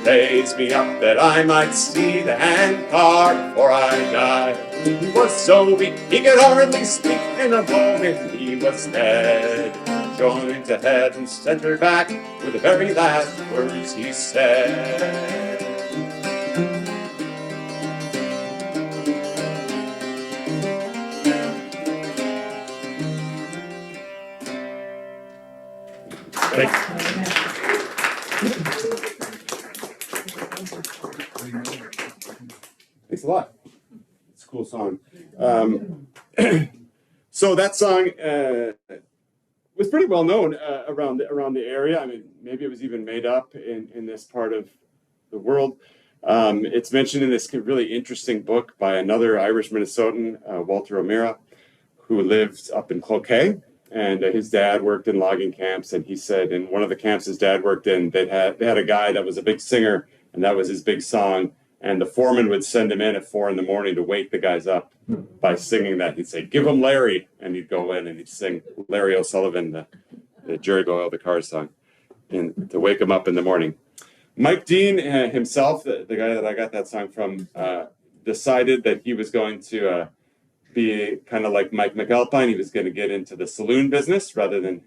Raise me up that I might see the handcar before I die. He was so weak he could hardly speak, in a moment he was dead. Joint ahead and center back were the very last words he said. Thanks a lot. It's a cool song. So that song was pretty well known around the area. I mean, maybe it was even made up in this part of the world. It's mentioned in this really interesting book by another Irish Minnesotan, Walter O'Meara, who lived up in Cloquet, and his dad worked in logging camps. And he said in one of the camps his dad worked in, they had a guy that was a big singer, and that was his big song. And the foreman would send him in at 4 a.m. to wake the guys up by singing that. He'd say, "Give him Larry," and he'd go in and he'd sing Larry O'Sullivan, the Jerry Go Oil the Car song, and to wake him up in the morning. Mike Dean himself, the guy that I got that song from, decided that he was going to be kind of like Mike McAlpine. He was going to get into the saloon business rather than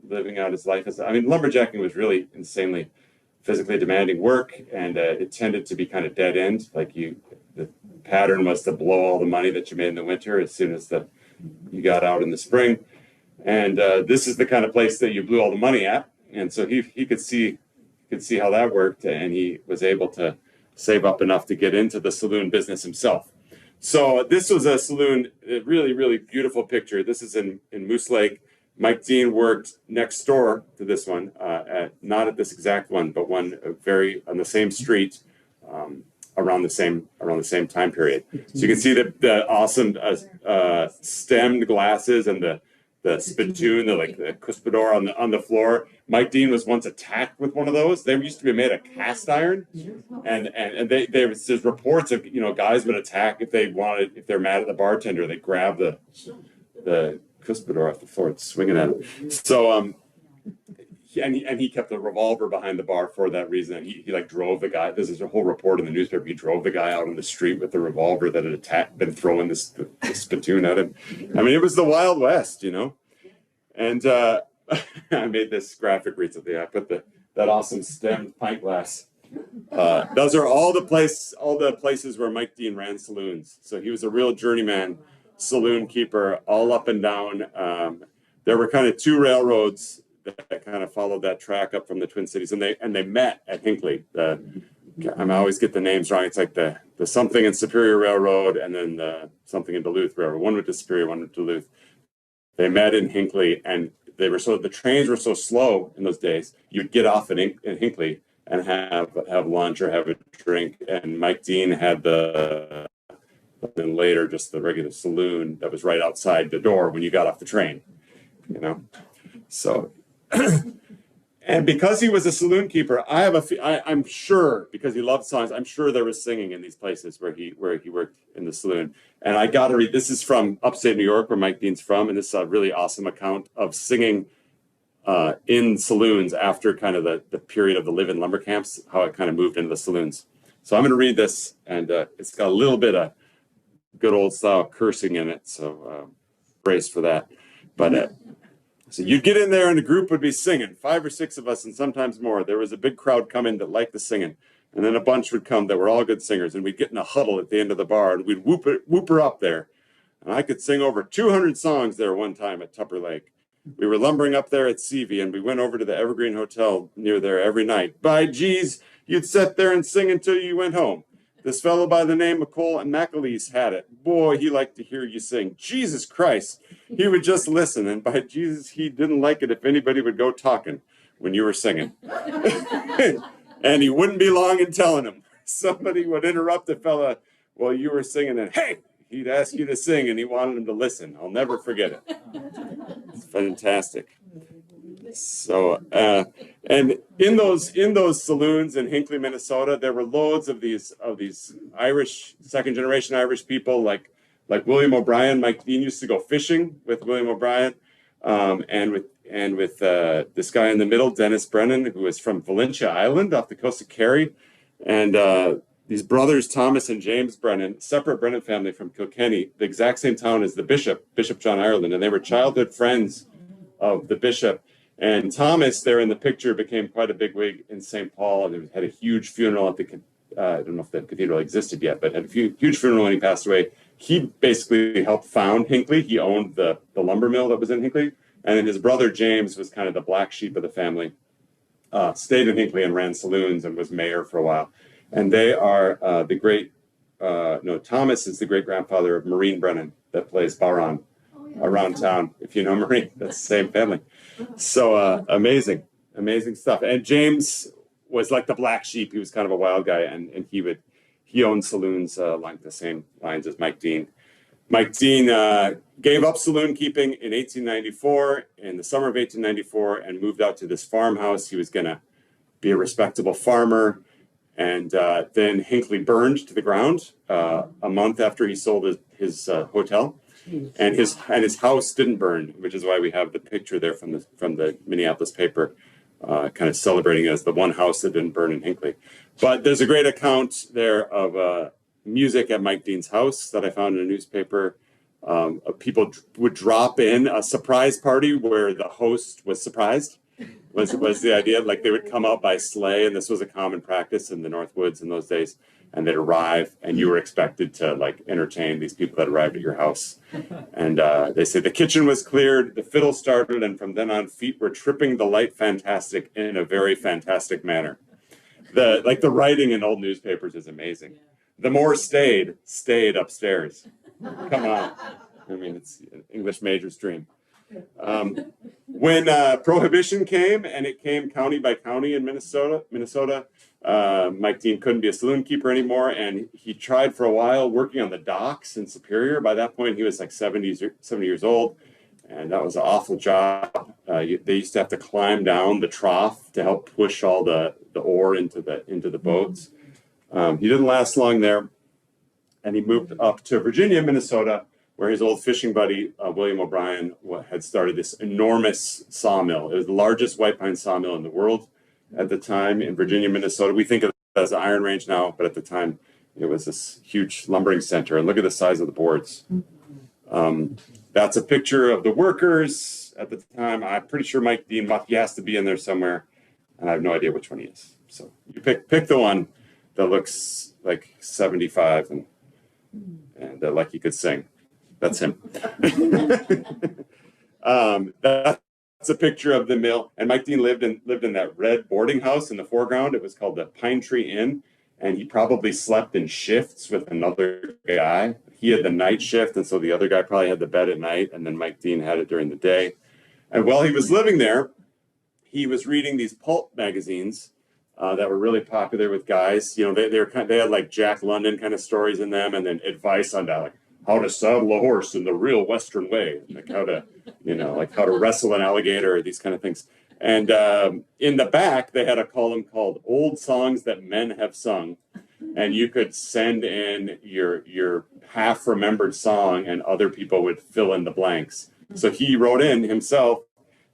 living out his life as, lumberjacking was really insanely physically demanding work, and it tended to be kind of dead end. Like the pattern was to blow all the money that you made in the winter as soon as you got out in the spring. And this is the kind of place that you blew all the money at. And so he could see how that worked, and he was able to save up enough to get into the saloon business himself. So this was a saloon, a really, really beautiful picture. This is in Moose Lake. Mike Dean worked next door to this one, not at this exact one, but one very on the same street, around the same time period. So you can see the awesome stemmed glasses and the spittoon, the cuspidor on the floor. Mike Dean was once attacked with one of those. They used to be made of cast iron, and there's reports of guys would attack if they're mad at the bartender. They grab the cuspidor off the floor and swinging at him. So he kept a revolver behind the bar for that reason. He drove the guy. This is a whole report in the newspaper. He drove the guy out on the street with the revolver that had been throwing the spittoon at him. It was the Wild West, And I made this graphic recently. I put that awesome stemmed pint glass. Those are all the places where Mike Dean ran saloons. So he was a real journeyman saloon keeper all up and down. There were kind of two railroads that kind of followed that track up from the Twin Cities, and they met at Hinckley. I always get the names wrong. It's like the something in Superior Railroad, and then the something in Duluth Railroad. One went to Superior, one went to Duluth. They met in Hinckley, and the trains were so slow in those days. You'd get off in Hinckley and have lunch or have a drink. And Mike Dean had then later just the regular saloon that was right outside the door when you got off the train, you know. So, and because he was a saloon keeper, I'm sure, because he loved songs, I'm sure there was singing in these places where he worked in the saloon. And I got to read, this is from upstate New York, where Mike Dean's from, and this is a really awesome account of singing in saloons after kind of the period of the live-in lumber camps, how it kind of moved into the saloons. So I'm going to read this, and it's got a little bit of good old style cursing in it, so brace for that. But so you'd get in there and the group would be singing, 5 or 6 of us and sometimes more. There was a big crowd coming that liked the singing. And then a bunch would come that were all good singers, and we'd get in a huddle at the end of the bar, and we'd whoop her up there. And I could sing over 200 songs there one time at Tupper Lake. We were lumbering up there at Seavey, and we went over to the Evergreen Hotel near there every night. By geez, you'd sit there and sing until you went home. This fellow by the name of Cole and McAleese had it. Boy, he liked to hear you sing. Jesus Christ. He would just listen, and by Jesus, he didn't like it if anybody would go talking when you were singing. And he wouldn't be long in telling him. Somebody would interrupt the fella while you were singing, and hey, he'd ask you to sing, and he wanted him to listen. I'll never forget it. It's fantastic. So, and in those saloons in Hinckley, Minnesota, there were loads of these Irish, second generation Irish people like William O'Brien. Mike Dean used to go fishing with William O'Brien, and with this guy in the middle, Dennis Brennan, who was from Valentia Island off the coast of Kerry, and these brothers Thomas and James Brennan, separate Brennan family from Kilkenny, the exact same town as the Bishop John Ireland, and they were childhood friends of the Bishop. And Thomas, there in the picture, became quite a bigwig in St. Paul, and had a huge funeral at the, I don't know if the cathedral existed yet, but had a huge funeral when he passed away. He basically helped found Hinckley. He owned the lumber mill that was in Hinckley. And then his brother James was kind of the black sheep of the family, stayed in Hinckley and ran saloons and was mayor for a while. And they are Thomas is the great-grandfather of Maureen Brennan that plays Baran around town. If you know Maureen, that's the same family. So amazing stuff. And James was like the black sheep. He was kind of a wild guy, and he owned saloons along the same lines as Mike Dean. Mike Dean gave up saloon keeping in 1894, in the summer of 1894, and moved out to this farmhouse. He was going to be a respectable farmer. And then Hinckley burned to the ground a month after he sold his hotel. And his house didn't burn, which is why we have the picture there from the Minneapolis paper, kind of celebrating it as the one house that didn't burn in Hinckley. But there's a great account there of music at Mike Dean's house that I found in a newspaper. People would drop in a surprise party where the host was surprised. Was the idea. Like they would come out by sleigh, and this was a common practice in the North Woods in those days. And they'd arrive, and you were expected to like entertain these people that arrived at your house. And they say the kitchen was cleared, the fiddle started, and from then on, feet were tripping the light fantastic in a very fantastic manner. The writing in old newspapers is amazing. The more stayed upstairs. Come on. I mean, it's an English major's dream. When Prohibition came, and it came county by county in Minnesota, Mike Dean couldn't be a saloon keeper anymore, and he tried for a while working on the docks in Superior. By that point, he was like 70 years old, and that was an awful job. They used to have to climb down the trough to help push all the ore into the boats. He didn't last long there, and he moved up to Virginia, Minnesota, where his old fishing buddy, William O'Brien, had started this enormous sawmill. It was the largest white pine sawmill in the world at the time in Virginia, Minnesota. We think of it as an iron range now, but at the time it was this huge lumbering center. And look at the size of the boards. That's a picture of the workers at the time. I'm pretty sure Mike Dean, he has to be in there somewhere, and I have no idea which one he is. So you pick the one that looks like 75 and like he could sing. That's him. That's a picture of the mill. And Mike Dean lived in that red boarding house in the foreground. It was called the Pine Tree Inn. And he probably slept in shifts with another guy. He had the night shift, and so the other guy probably had the bed at night, and then Mike Dean had it during the day. And while he was living there, he was reading these pulp magazines that were really popular with guys. You know, they had like Jack London kind of stories in them, and then advice on that, like how to saddle a horse in the real Western way, like how to wrestle an alligator, these kind of things. And in the back, they had a column called "Old Songs That Men Have Sung," and you could send in your half-remembered song, and other people would fill in the blanks. So he wrote in himself,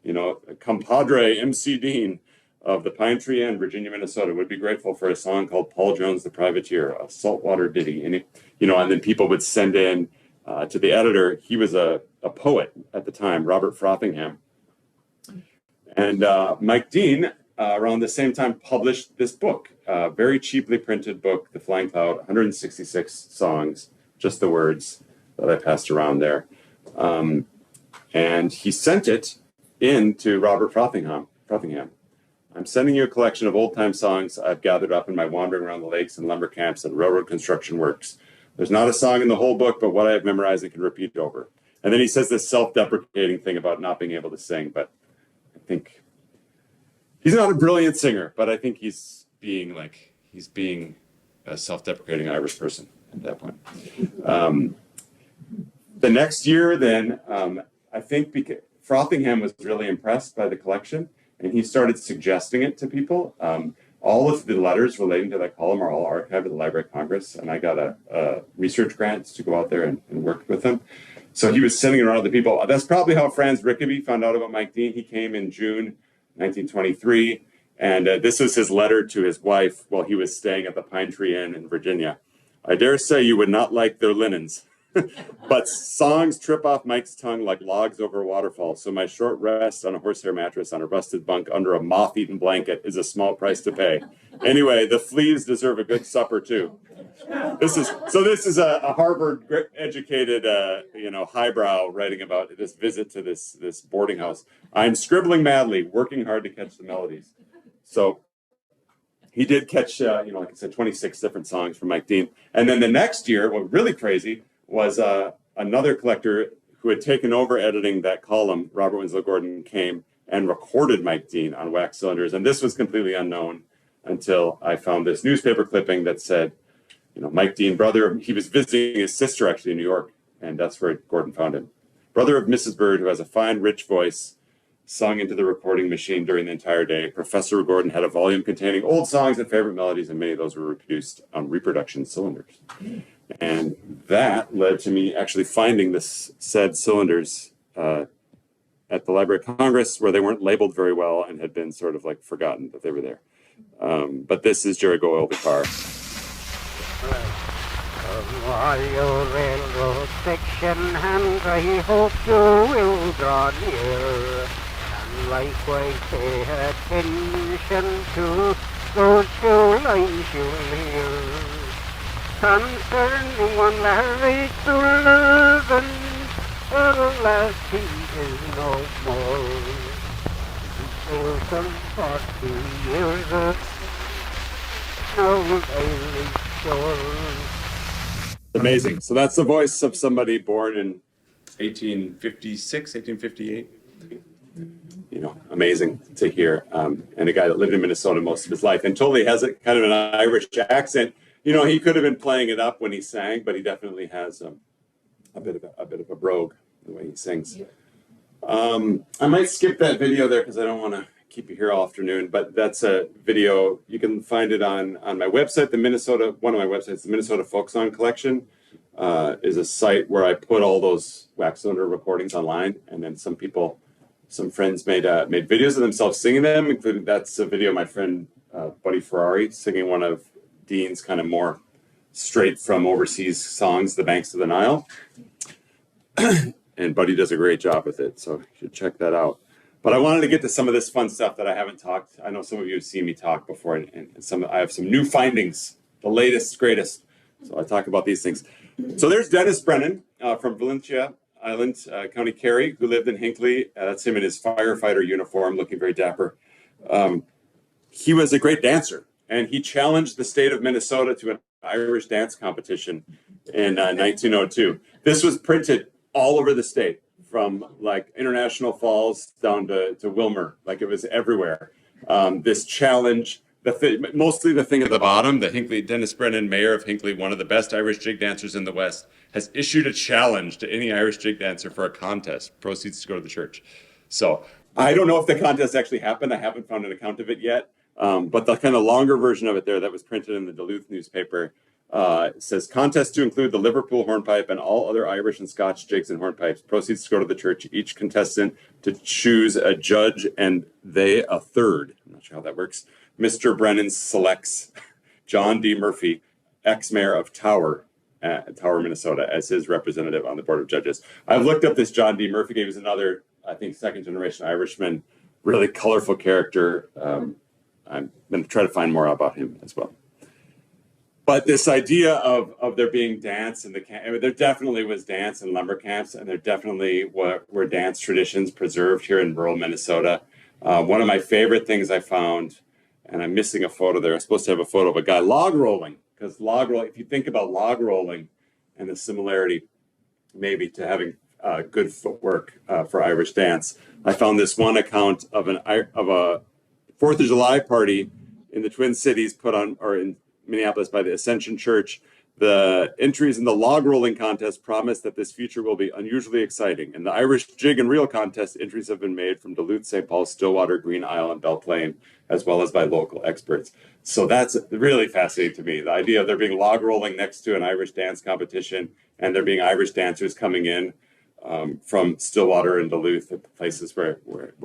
you know, compadre MC Dean of the Pine Tree Inn, Virginia, Minnesota, would be grateful for a song called Paul Jones the Privateer, a saltwater ditty. And and then people would send in to the editor. He was a poet at the time, Robert Frothingham. And Mike Dean, around the same time, published this book, a very cheaply printed book, The Flying Cloud, 166 songs, just the words that I passed around there. And he sent it in to Robert Frothingham. I'm sending you a collection of old-time songs I've gathered up in my wandering around the lakes and lumber camps and railroad construction works. There's not a song in the whole book, but what I have memorized I can repeat over. And then he says this self-deprecating thing about not being able to sing, but I think he's not a brilliant singer, but I think he's being a self-deprecating Irish person at that point. The next year, then, I think Frothingham was really impressed by the collection, and he started suggesting it to people. All of the letters relating to that column are all archived at the Library of Congress, and I got a research grant to go out there and work with them. So he was sending it around to people. That's probably how Franz Rickaby found out about Mike Dean. He came in June 1923, and this was his letter to his wife while he was staying at the Pine Tree Inn in Virginia. I dare say you would not like their linens, but songs trip off Mike's tongue like logs over a waterfall. So my short rest on a horsehair mattress on a rusted bunk under a moth-eaten blanket is a small price to pay. Anyway, the fleas deserve a good supper too. This is a Harvard-educated, highbrow writing about this visit to this boarding house. I'm scribbling madly, working hard to catch the melodies. So he did catch, like I said, 26 different songs from Mike Dean. And then the next year, what was really crazy was another collector who had taken over editing that column, Robert Winslow Gordon, came and recorded Mike Dean on wax cylinders. And this was completely unknown until I found this newspaper clipping that said, Mike Dean, brother, he was visiting his sister actually in New York, and that's where Gordon found him. Brother of Mrs. Bird, who has a fine, rich voice, sung into the recording machine during the entire day. Professor Gordon had a volume containing old songs and favorite melodies, and many of those were reproduced on reproduction cylinders. And that led to me actually finding this said cylinders at the Library of Congress, where they weren't labeled very well and had been sort of like forgotten that they were there. But this is Jerry Goyle, the car. Your railroad section, and I hope you will draw near, and likewise pay attention to those few lines you'll hear concerning one Larry Sullivan. Alas, he is no more. He sailed some 40 years ago. Now Irish shore. Amazing. So that's the voice of somebody born in 1856, 1858. Amazing to hear. And a guy that lived in Minnesota most of his life and totally has a kind of an Irish accent. He could have been playing it up when he sang, but he definitely has a bit of a brogue the way he sings. I might skip that video there because I don't want to keep you here all afternoon, but that's a video. You can find it on my website, one of my websites, the Minnesota Folk Song Collection, is a site where I put all those wax cylinder recordings online, and then some friends made videos of themselves singing them, including that's a video of my friend Buddy Ferrari singing one of Dean's kind of more straight from overseas songs, The Banks of the Nile. And Buddy does a great job with it, so you should check that out. But I wanted to get to some of this fun stuff that I haven't talked. I know some of you have seen me talk before, and I have some new findings, the latest, greatest. So I talk about these things. So there's Dennis Brennan from Valentia Island, County Kerry, who lived in Hinckley. That's him in his firefighter uniform, looking very dapper. He was a great dancer, and he challenged the state of Minnesota to an Irish dance competition in 1902. This was printed all over the state, from like International Falls down to Wilmer, like it was everywhere. This challenge, mostly the thing at the bottom, the Hinckley, Dennis Brennan, mayor of Hinckley, one of the best Irish jig dancers in the West, has issued a challenge to any Irish jig dancer for a contest. Proceeds to go to the church. So I don't know if the contest actually happened. I haven't found an account of it yet. But the kind of longer version of it there that was printed in the Duluth newspaper says, contest to include the Liverpool hornpipe and all other Irish and Scotch jigs and hornpipes. Proceeds to go to the church. Each contestant to choose a judge and they a third. I'm not sure how that works. Mr. Brennan selects John D. Murphy, ex-mayor of Tower, Minnesota, as his representative on the board of judges. I've looked up this John D. Murphy. He was another, I think, second-generation Irishman, really colorful character. I'm going to try to find more about him as well. But this idea of there being dance in the camp, I mean, there definitely was dance in lumber camps, and there definitely were dance traditions preserved here in rural Minnesota. One of my favorite things I found, and I'm missing a photo there. I'm supposed to have a photo of a guy log rolling, because log rolling, if you think about log rolling and the similarity maybe to having good footwork for Irish dance, I found this one account of a 4th of July party in the Twin Cities put on, or in Minneapolis by the Ascension Church. The entries in the log rolling contest promise that this future will be unusually exciting. In the Irish jig and reel contest, entries have been made from Duluth, St. Paul, Stillwater, Green Isle, and Belle Plaine, as well as by local experts. So that's really fascinating to me. The idea of there being log rolling next to an Irish dance competition and there being Irish dancers coming in from Stillwater and Duluth, at the places where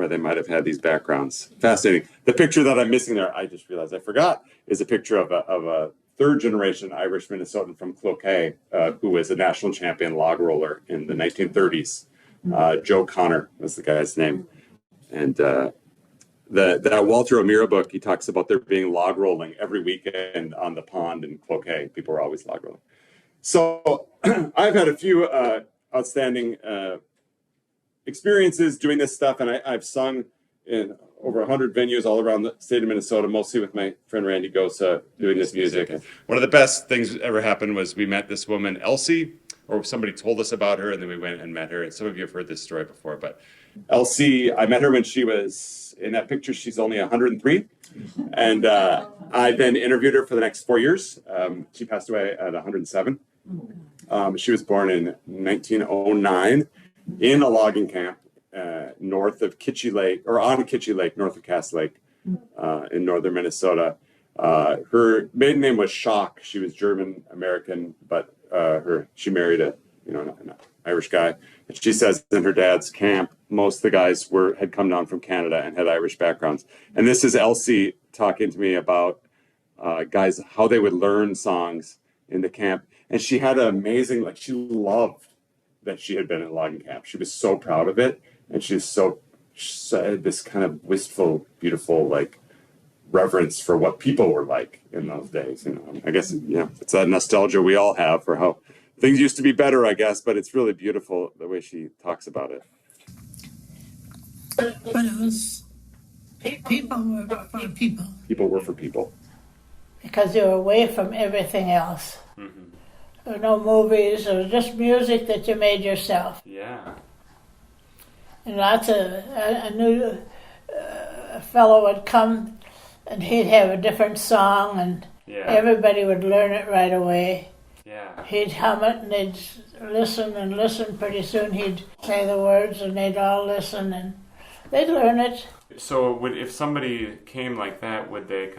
they might have had these backgrounds. Fascinating. The picture that I'm missing there, I just realized I forgot, is a picture of a third-generation Irish Minnesotan from Cloquet, who was a national champion log roller in the 1930s. Joe Connor was the guy's name. And that Walter O'Meara book, he talks about there being log rolling every weekend on the pond in Cloquet. People were always log rolling. So I've had a few outstanding experiences doing this stuff, and I've sung in over 100 venues all around the state of Minnesota, mostly with my friend Randy Gosa doing this music. And one of the best things that ever happened was we met this woman, Elsie, or somebody told us about her, and then we went and met her. And some of you have heard this story before, but Elsie, I met her when she was, in that picture, she's only 103. And I then interviewed her for the next 4 years. She passed away at 107. She was born in 1909 in a logging camp north of Kitchie Lake, or on Kitchie Lake, north of Cass Lake, in northern Minnesota. Her maiden name was Schock. She was German American, but she married an Irish guy. And she says in her dad's camp, most of the guys had come down from Canada and had Irish backgrounds. And this is Elsie talking to me about guys, how they would learn songs in the camp. And she had an amazing, she loved that she had been in a logging camp. She was so proud of it. And she had this kind of wistful, beautiful, reverence for what people were like in those days. I guess, it's that nostalgia we all have for how things used to be better, I guess, but it's really beautiful the way she talks about it. But it was, people were for people. People were for people. Because they were away from everything else. Mm-hmm. There were no movies, there was just music that you made yourself. Yeah. And I knew a fellow would come and he'd have a different song and everybody would learn it right away. Yeah. He'd hum it and they'd listen and listen. Pretty soon he'd say the words and they'd all listen and they'd learn it. So if somebody came like that, would they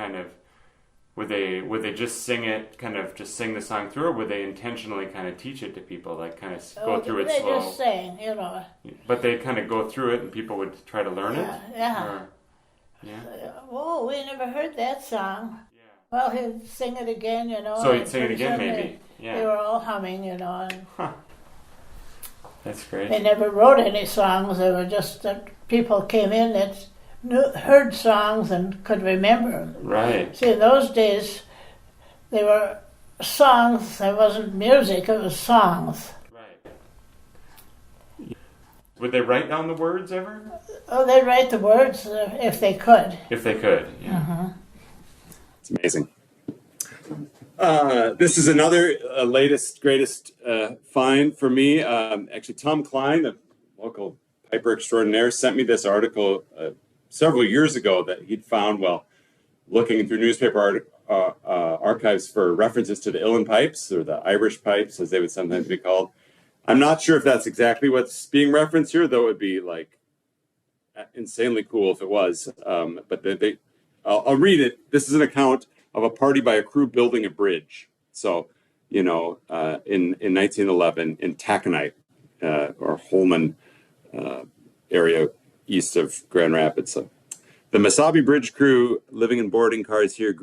would they just sing it, kind of just sing the song through, or would they intentionally kind of teach it to people, go through it slow? They just sang, But they kind of go through it and people would try to learn it? Yeah. Whoa, we never heard that song. Yeah. Well, he'd sing it again, So he'd sing it again, maybe. They were all humming, and That's great. They never wrote any songs. They were just that people came in that heard songs and could remember them. Right. See, in those days, they were songs. There wasn't music, it was songs. Right. Would they write down the words ever? Oh, they'd write the words if they could. If they could, yeah. It's amazing. This is another latest, greatest find for me. Actually, Tom Klein, the local piper extraordinaire, sent me this article several years ago that he'd found while looking through newspaper archives for references to the Uilleann pipes, or the Irish pipes, as they would sometimes be called. I'm not sure if that's exactly what's being referenced here, though it would be like insanely cool if it was. But I'll read it. This is an account of a party by a crew building a bridge. So, in 1911 in Taconite, or Holman area east of Grand Rapids. So, the Mesabi Bridge crew, living in boarding cars here,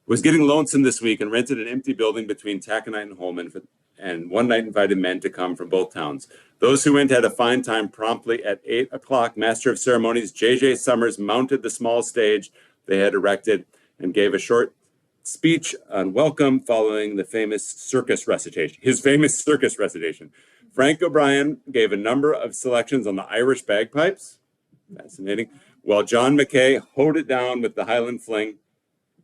was getting lonesome this week and rented an empty building between Taconite and Holman, and one night invited men to come from both towns. Those who went had a fine time. Promptly at 8 o'clock, Master of Ceremonies J.J. Summers mounted the small stage they had erected and gave a short speech on welcome following the famous circus recitation. Frank O'Brien gave a number of selections on the Irish bagpipes. Fascinating. While John Mackay hoed it down with the Highland Fling,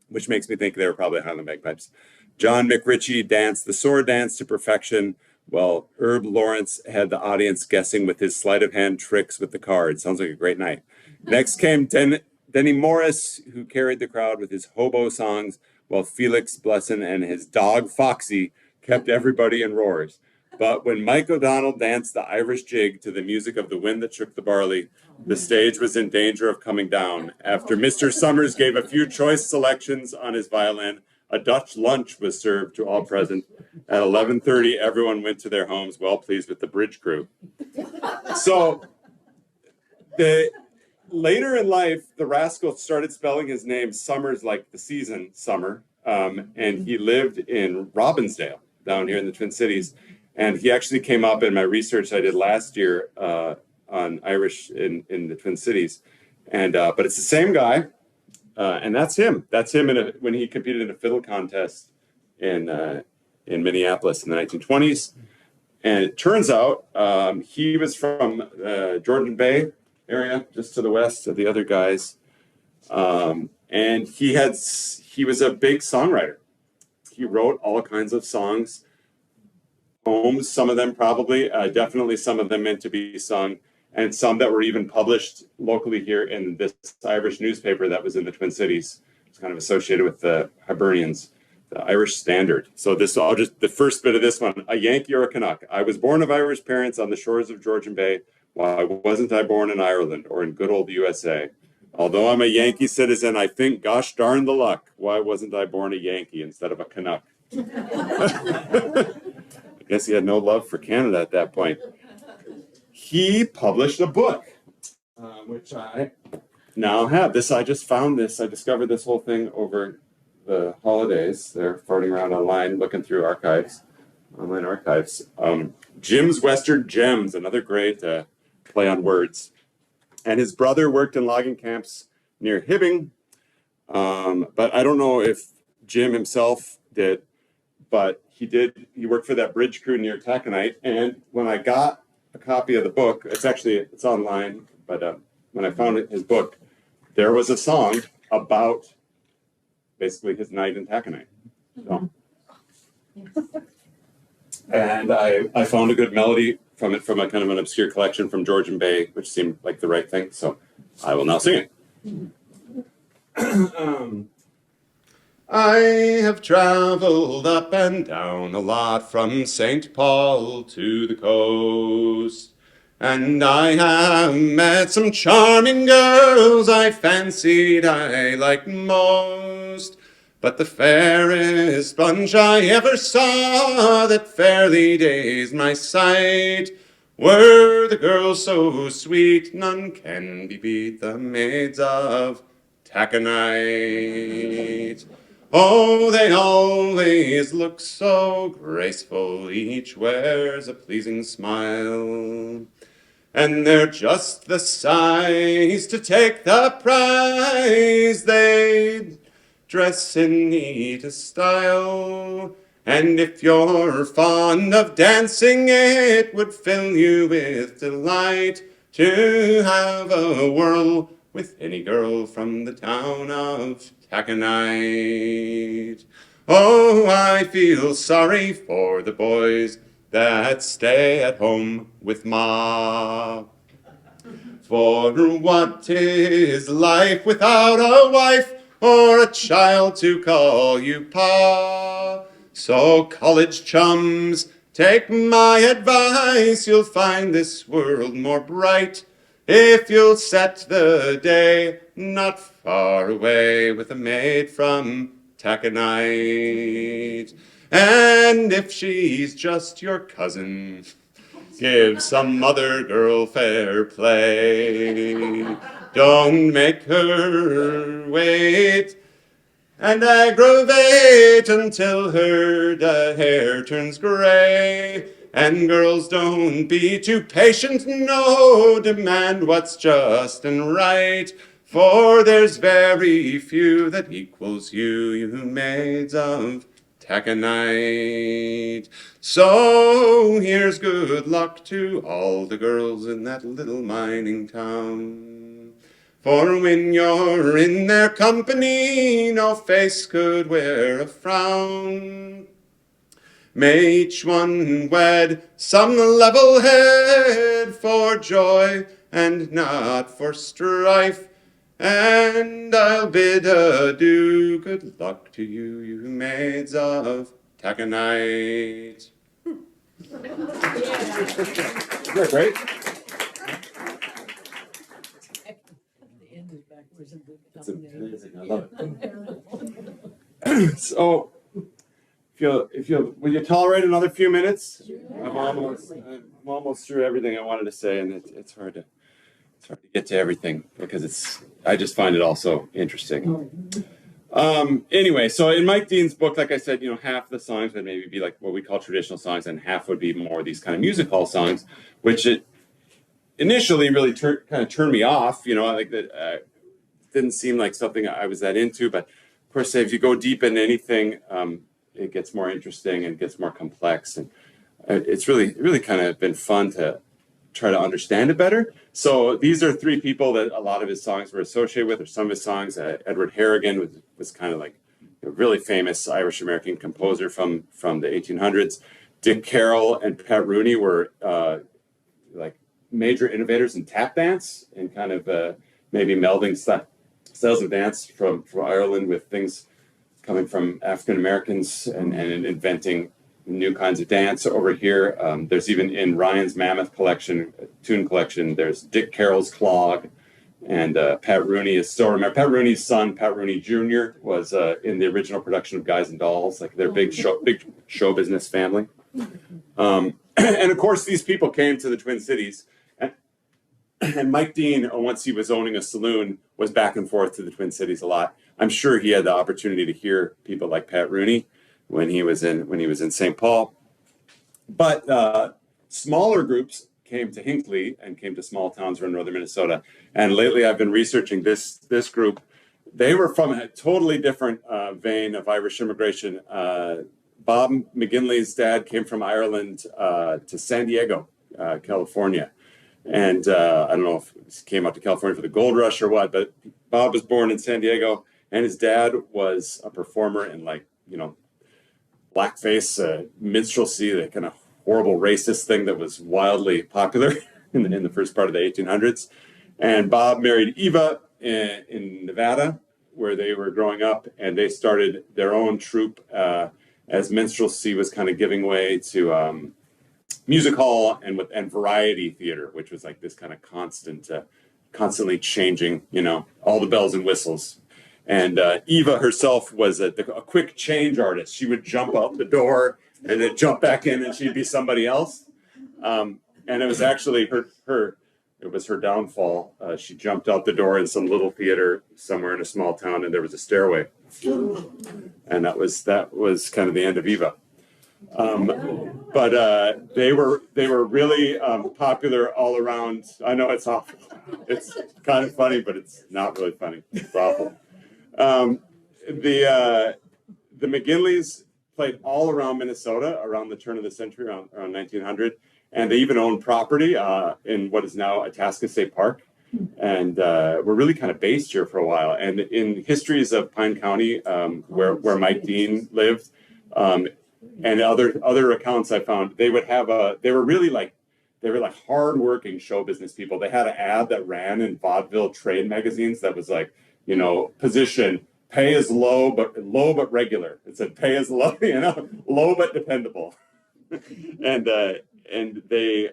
which makes me think they were probably Highland bagpipes. John McRitchie danced the sword dance to perfection, while Herb Lawrence had the audience guessing with his sleight of hand tricks with the cards. Sounds like a great night. Next came Denny Morris, who carried the crowd with his hobo songs, while Felix Blesson and his dog Foxy kept everybody in roars. But when Mike O'Donnell danced the Irish jig to the music of The Wind That Shook the Barley, the stage was in danger of coming down. After Mr. Summers gave a few choice selections on his violin, a Dutch lunch was served to all present. At 11:30, everyone went to their homes, well pleased with the bridge crew. So, later in life, the rascal started spelling his name Summers like the season summer, and he lived in Robbinsdale, down here in the Twin Cities. And he actually came up in my research I did last year on Irish in the Twin Cities. And but it's the same guy, and that's him. That's him when he competed in a fiddle contest in Minneapolis in the 1920s. And it turns out he was from Georgian Bay area, just to the west of the other guys. And he was a big songwriter. He wrote all kinds of songs, poems, some of them probably, definitely some of them meant to be sung, and some that were even published locally here in this Irish newspaper that was in the Twin Cities. It's kind of associated with the Hibernians, the Irish Standard. So the first bit of this one, a Yankee or a Canuck. I was born of Irish parents on the shores of Georgian Bay. Why wasn't I born in Ireland or in good old USA? Although I'm a Yankee citizen, I think, gosh darn the luck. Why wasn't I born a Yankee instead of a Canuck? I guess he had no love for Canada at that point. He published a book, which I now have. I just found this. I discovered this whole thing over the holidays. They're farting around online, looking through online archives. Jim's Western Gems, another great play on words. And his brother worked in logging camps near Hibbing. But I don't know if Jim himself did, but he did. He worked for that bridge crew near Taconite. And when I got a copy of the book, it's online, but when I found his book, there was a song about basically his night in Taconite. So. And I found a good melody from a kind of an obscure collection from Georgian Bay, which seemed like the right thing. So I will now sing it. I have traveled up and down a lot from St. Paul to the coast, and I have met some charming girls I fancied I liked most. But the fairest bunch I ever saw that fairly dazed my sight were the girls so sweet, none can be beat, the maids of Taconite. Oh, they always look so graceful, each wears a pleasing smile, and they're just the size to take the prize. They'd dress in neatest style. And if you're fond of dancing, it would fill you with delight to have a whirl with any girl from the town of Taconite. Oh, I feel sorry for the boys that stay at home with Ma. For what is life without a wife or a child to call you Pa? So college chums, take my advice, you'll find this world more bright if you'll set the day not far away with a maid from Taconite. And if she's just your cousin, give some other girl fair play. Don't make her wait and aggravate until her hair turns gray. And girls, don't be too patient, no, demand what's just and right. For there's very few that equals you, you maids of Taconite. So here's good luck to all the girls in that little mining town. For when you're in their company, no face could wear a frown. May each one wed some level head for joy and not for strife. And I'll bid adieu, good luck to you, you maids of Taconite. Isn't that great? It's amazing. I love it. So, will you tolerate another few minutes? I'm almost through everything I wanted to say, and it's hard to get to everything because I just find it all so interesting. Anyway, so in Mike Dean's book, like I said, half the songs would maybe be like what we call traditional songs, and half would be more these kind of music hall songs, which it initially really kind of turned me off. Like that didn't seem like something I was that into. But of course, if you go deep into anything, it gets more interesting and gets more complex, and it's really kind of been fun to try to understand it better. So these are three people that a lot of his songs were associated with, or some of his songs. Edward Harrigan was kind of like a really famous Irish-American composer from the 1800s. Dick Carroll and Pat Rooney were like major innovators in tap dance and kind of maybe melding styles of dance from Ireland with things coming from African Americans and inventing new kinds of dance over here. There's even in Ryan's Mammoth tune collection, there's Dick Carroll's Clog, and Pat Rooney is still remembered. Pat Rooney's son, Pat Rooney Jr., was in the original production of Guys and Dolls, like their big show business family. And of course, these people came to the Twin Cities, and Mike Dean, once he was owning a saloon, was back and forth to the Twin Cities a lot. I'm sure he had the opportunity to hear people like Pat Rooney when he was in St. Paul. But smaller groups came to Hinckley and came to small towns around northern Minnesota. And lately I've been researching this group. They were from a totally different vein of Irish immigration. Bob McGinley's dad came from Ireland to San Diego, California. And I don't know if he came out to California for the gold rush or what, but Bob was born in San Diego, and his dad was a performer in blackface minstrelsy, the kind of horrible racist thing that was wildly popular in the first part of the 1800s. And Bob married Eva in Nevada, where they were growing up, and they started their own troupe as minstrelsy was kind of giving way to music hall and variety theater, which was like this kind of constantly changing, all the bells and whistles. And Eva herself was a quick change artist. She would jump out the door and then jump back in, and she'd be somebody else. And it was actually her downfall. She jumped out the door in some little theater somewhere in a small town, and there was a stairway. And that was kind of the end of Eva. But they were really popular all around. I know it's awful. It's kind of funny, but it's not really funny. It's awful. the McGinleys played all around Minnesota around the turn of the century, around 1900, and they even owned property in what is now Itasca State Park, and were really kind of based here for a while. And in histories of Pine County, where Mike Dean lived, and other accounts I found, they were hardworking show business people. They had an ad that ran in vaudeville trade magazines that was like, position, pay is low but regular. It said pay is low, low but dependable. and they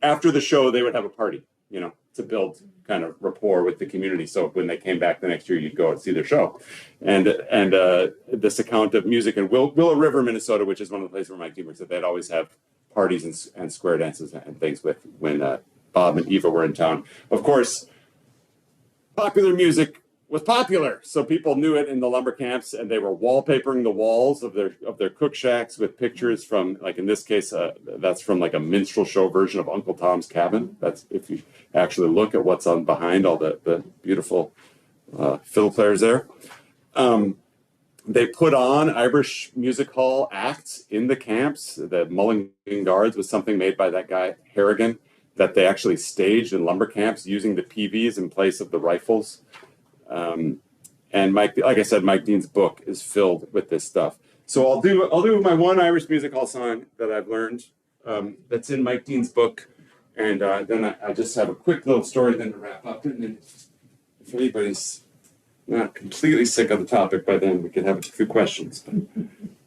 after the show they would have a party, to build kind of rapport with the community. So when they came back the next year, you'd go and see their show. And this account of music in Willow River, Minnesota, which is one of the places where Mike Dean works, that they'd always have parties and square dances and things with when Bob and Eva were in town. Of course, popular music was popular, so people knew it in the lumber camps, and they were wallpapering the walls of their cook shacks with pictures from, like in this case, that's from like a minstrel show version of Uncle Tom's Cabin. That's if you actually look at what's on behind all the beautiful fiddle players there. They put on Irish music hall acts in the camps. The Mulligan Guards was something made by that guy Harrigan that they actually staged in lumber camps using the PVs in place of the rifles. And Mike, like I said, Mike Dean's book is filled with this stuff. So I'll do my one Irish music hall song that I've learned that's in Mike Dean's book, and then I just have a quick little story then to wrap up. And then if anybody's not completely sick of the topic by then, we can have a few questions.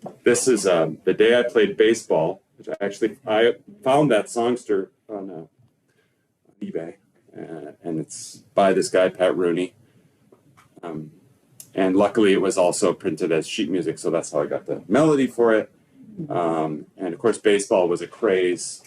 But this is the day I played baseball, which I found that songster on eBay, and it's by this guy Pat Rooney. And luckily it was also printed as sheet music, so that's how I got the melody for it. And of course, baseball was a craze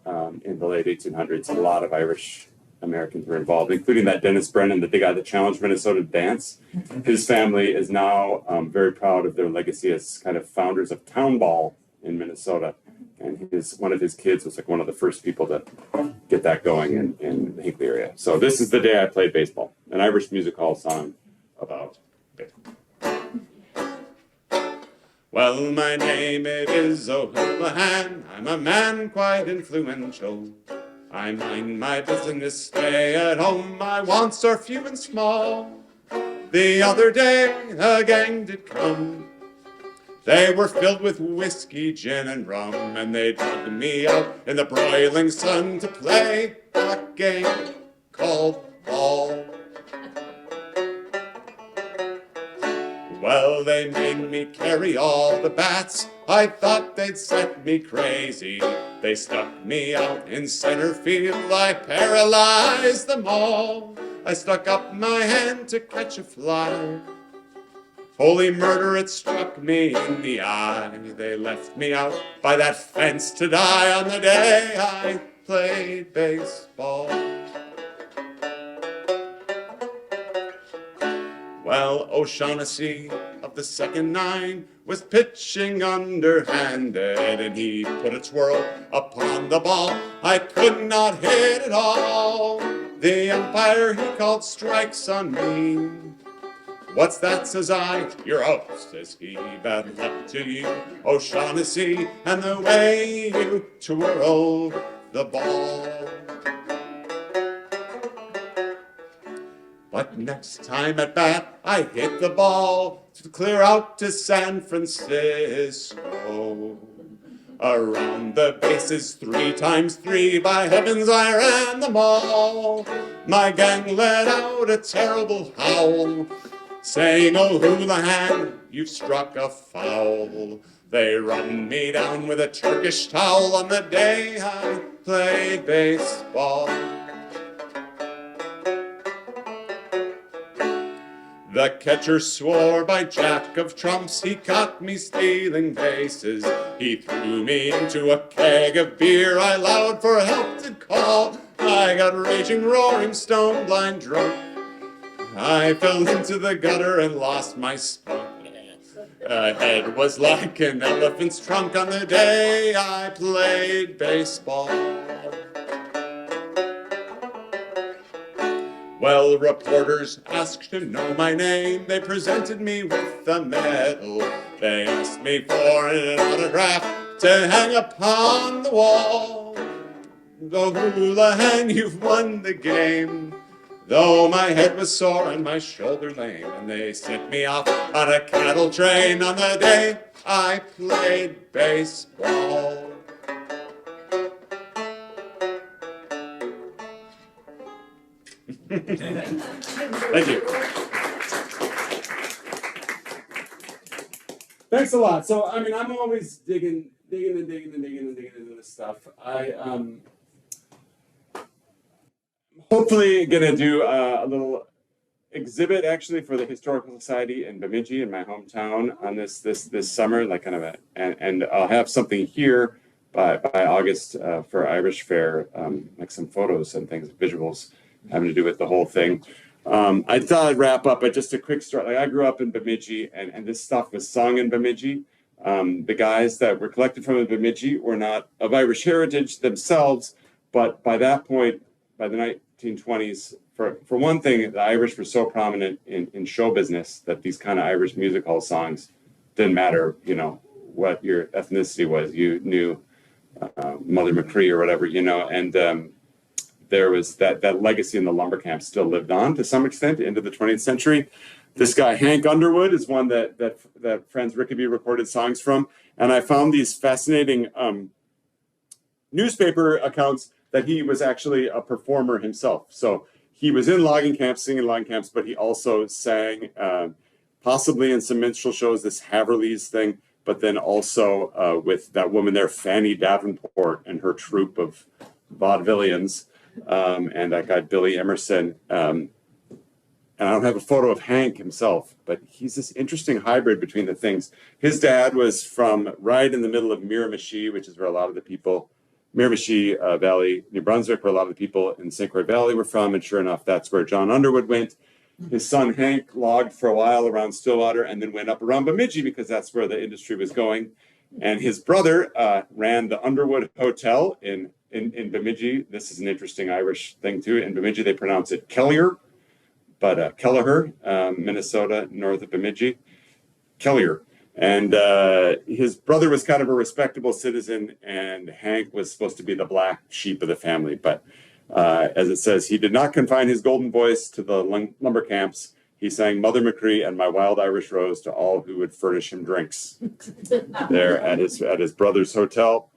in the late 1800s. A lot of Irish Americans were involved, including that Dennis Brennan, the guy that challenged Minnesota to dance. His family is now very proud of their legacy as kind of founders of town ball in Minnesota. And one of his kids was like one of the first people to get that going in the Hinckley area. So this is the day I played baseball, an Irish music hall song about baseball. Well, my name it is O'Houlihan. I'm a man quite influential. I mind my business, stay at home. My wants are few and small. The other day a gang did come. They were filled with whiskey, gin, and rum, and they dragged me out in the broiling sun to play a game called ball. Well, they made me carry all the bats. I thought they'd set me crazy. They stuck me out in center field. I paralyzed them all. I stuck up my hand to catch a fly. Holy murder, it struck me in the eye. They left me out by that fence to die on the day I played baseball. Well, O'Shaughnessy of the second nine was pitching underhanded, and he put a twirl upon the ball. I could not hit it all. The umpire, he called strikes on me. What's that, says I? You're out, says he. Bad luck to you, O'Shaughnessy, and the way you twirl the ball. But next time at bat, I hit the ball to clear out to San Francisco. Around the bases 3 times 3, by heavens I ran them all. My gang let out a terrible howl, saying, O'Houlihan, you've struck a foul. They run me down with a Turkish towel on the day I played baseball. The catcher swore by Jack of trumps he caught me stealing bases. He threw me into a keg of beer, I loud for help did call. I got raging, roaring, stone blind drunk. I fell into the gutter and lost my spunk. A head was like an elephant's trunk on the day I played baseball. Well, reporters asked to know my name. They presented me with a medal. They asked me for an autograph to hang upon the wall. Though Houlihan, you've won the game. Though my head was sore and my shoulder lame, and they sent me off on a cattle train on the day I played baseball. Thank you. Thanks a lot. So, I mean, I'm always digging into this stuff. Hopefully gonna do a little exhibit actually for the Historical Society in Bemidji in my hometown on this summer, like kind of and I'll have something here by August for Irish Fair, like some photos and things, visuals having to do with the whole thing. I thought I'd wrap up, but just a quick story. Like I grew up in Bemidji, and this stuff was sung in Bemidji. The guys that were collected from Bemidji were not of Irish heritage themselves, but by that point, by the 1920s, for one thing, the Irish were so prominent in show business that these kind of Irish music hall songs didn't matter, you know, what your ethnicity was. You knew Mother McCree or whatever, you know, and there was that legacy in the lumber camp still lived on to some extent into the 20th century. This guy, Hank Underwood, is one that Franz Rickaby recorded songs from. And I found these fascinating newspaper accounts that he was actually a performer himself. So he was in logging camps, singing logging camps, but he also sang possibly in some minstrel shows, this Haverleys thing, but then also with that woman there, Fanny Davenport, and her troupe of vaudevillians. And that guy, Billy Emerson. And I don't have a photo of Hank himself, but he's this interesting hybrid between the things. His dad was from right in the middle of Miramichi, which is where a lot of the people, Miramichi Valley, New Brunswick, where a lot of the people in St. Croix Valley were from. And sure enough, that's where John Underwood went. His son Hank logged for a while around Stillwater and then went up around Bemidji because that's where the industry was going. And his brother ran the Underwood Hotel in Bemidji. This is an interesting Irish thing too. In Bemidji, they pronounce it Kelliher, but Kelleher, Minnesota, north of Bemidji, Kelliher. And his brother was kind of a respectable citizen, and Hank was supposed to be the black sheep of the family. But as it says, he did not confine his golden voice to the lumber camps. He sang Mother McCree and My Wild Irish Rose to all who would furnish him drinks there at his brother's hotel.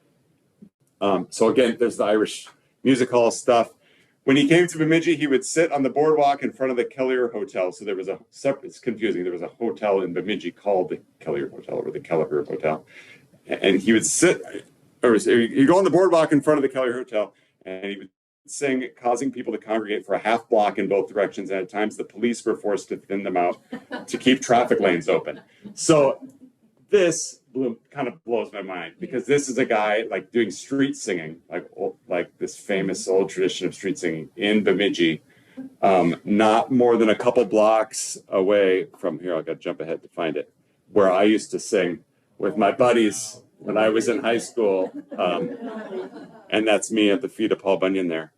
So again, there's the Irish music hall stuff. When he came to Bemidji, he would sit on the boardwalk in front of the Kelliher Hotel. So there was a separate, it's confusing, there was a hotel in Bemidji called the Kelliher Hotel or the Kelleher Hotel. And he would sit, or he'd go on the boardwalk in front of the Kelliher Hotel, and he would sing, causing people to congregate for a half block in both directions. And at times the police were forced to thin them out to keep traffic lanes open. So this kind of blows my mind, because this is a guy like doing street singing, like this famous old tradition of street singing in Bemidji, not more than a couple blocks away from here. I've got to jump ahead to find it, where I used to sing with my buddies when I was in high school. And that's me at the feet of Paul Bunyan there.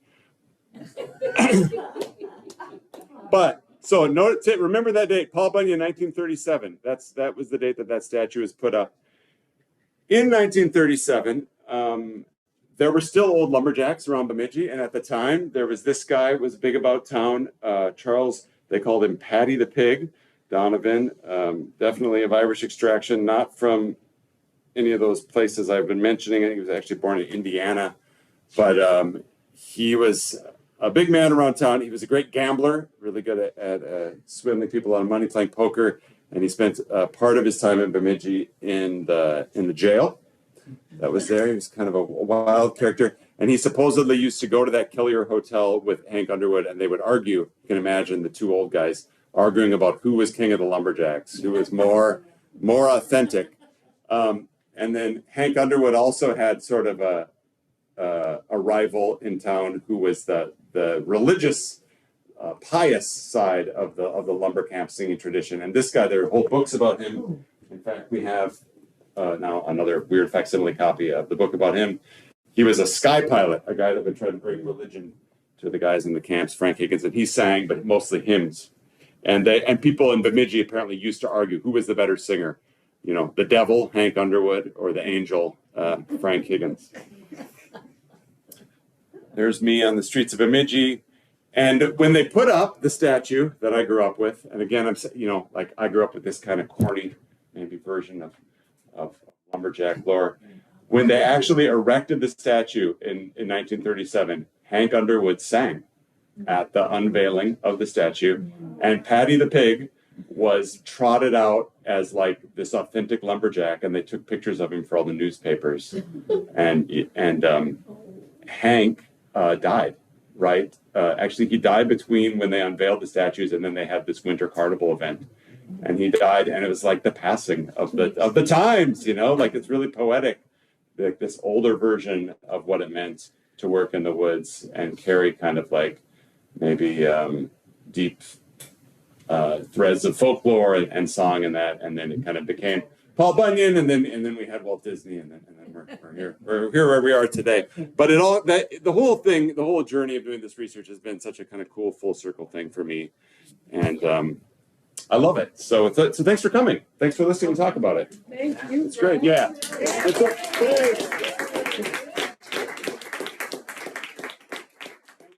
But so remember that date, Paul Bunyan, 1937. That was the date that statue was put up. In 1937, there were still old lumberjacks around Bemidji, and at the time, there was this guy who was big about town, Charles, they called him Paddy the Pig, Donovan, definitely of Irish extraction, not from any of those places I've been mentioning. He was actually born in Indiana, but he was a big man around town. He was a great gambler, really good at swindling people out of money, playing poker. And he spent part of his time in Bemidji in the jail that was there. He was kind of a wild character. And he supposedly used to go to that Kelliher Hotel with Hank Underwood, and they would argue. You can imagine the two old guys arguing about who was king of the lumberjacks, who was more authentic. And then Hank Underwood also had sort of a rival in town who was the religious, pious side of the lumber camp singing tradition. And this guy, there are whole books about him. In fact, we have now another weird facsimile copy of the book about him. He was a sky pilot, a guy that would try to bring religion to the guys in the camps, Frank Higgins, and he sang, but mostly hymns. And people in Bemidji apparently used to argue who was the better singer, the devil, Hank Underwood, or the angel, Frank Higgins. There's me on the streets of Bemidji. And when they put up the statue that I grew up with, and again, I grew up with this kind of corny, maybe version of lumberjack lore. When they actually erected the statue in 1937, Hank Underwood sang at the unveiling of the statue, and Paddy the pig was trotted out as like this authentic lumberjack, and they took pictures of him for all the newspapers. And Hank died, right? Actually, he died between when they unveiled the statues and then they had this winter carnival event, and he died, and it was like the passing of the times, like it's really poetic, like this older version of what it meant to work in the woods and carry kind of like maybe deep threads of folklore and song in that, and then it kind of became Paul Bunyan, and then we had Walt Disney, and then we're here where we are today. But the whole journey of doing this research has been such a kind of cool full circle thing for me, and I love it. So thanks for coming. Thanks for listening and talk about it. Thank you. It's great. Yeah.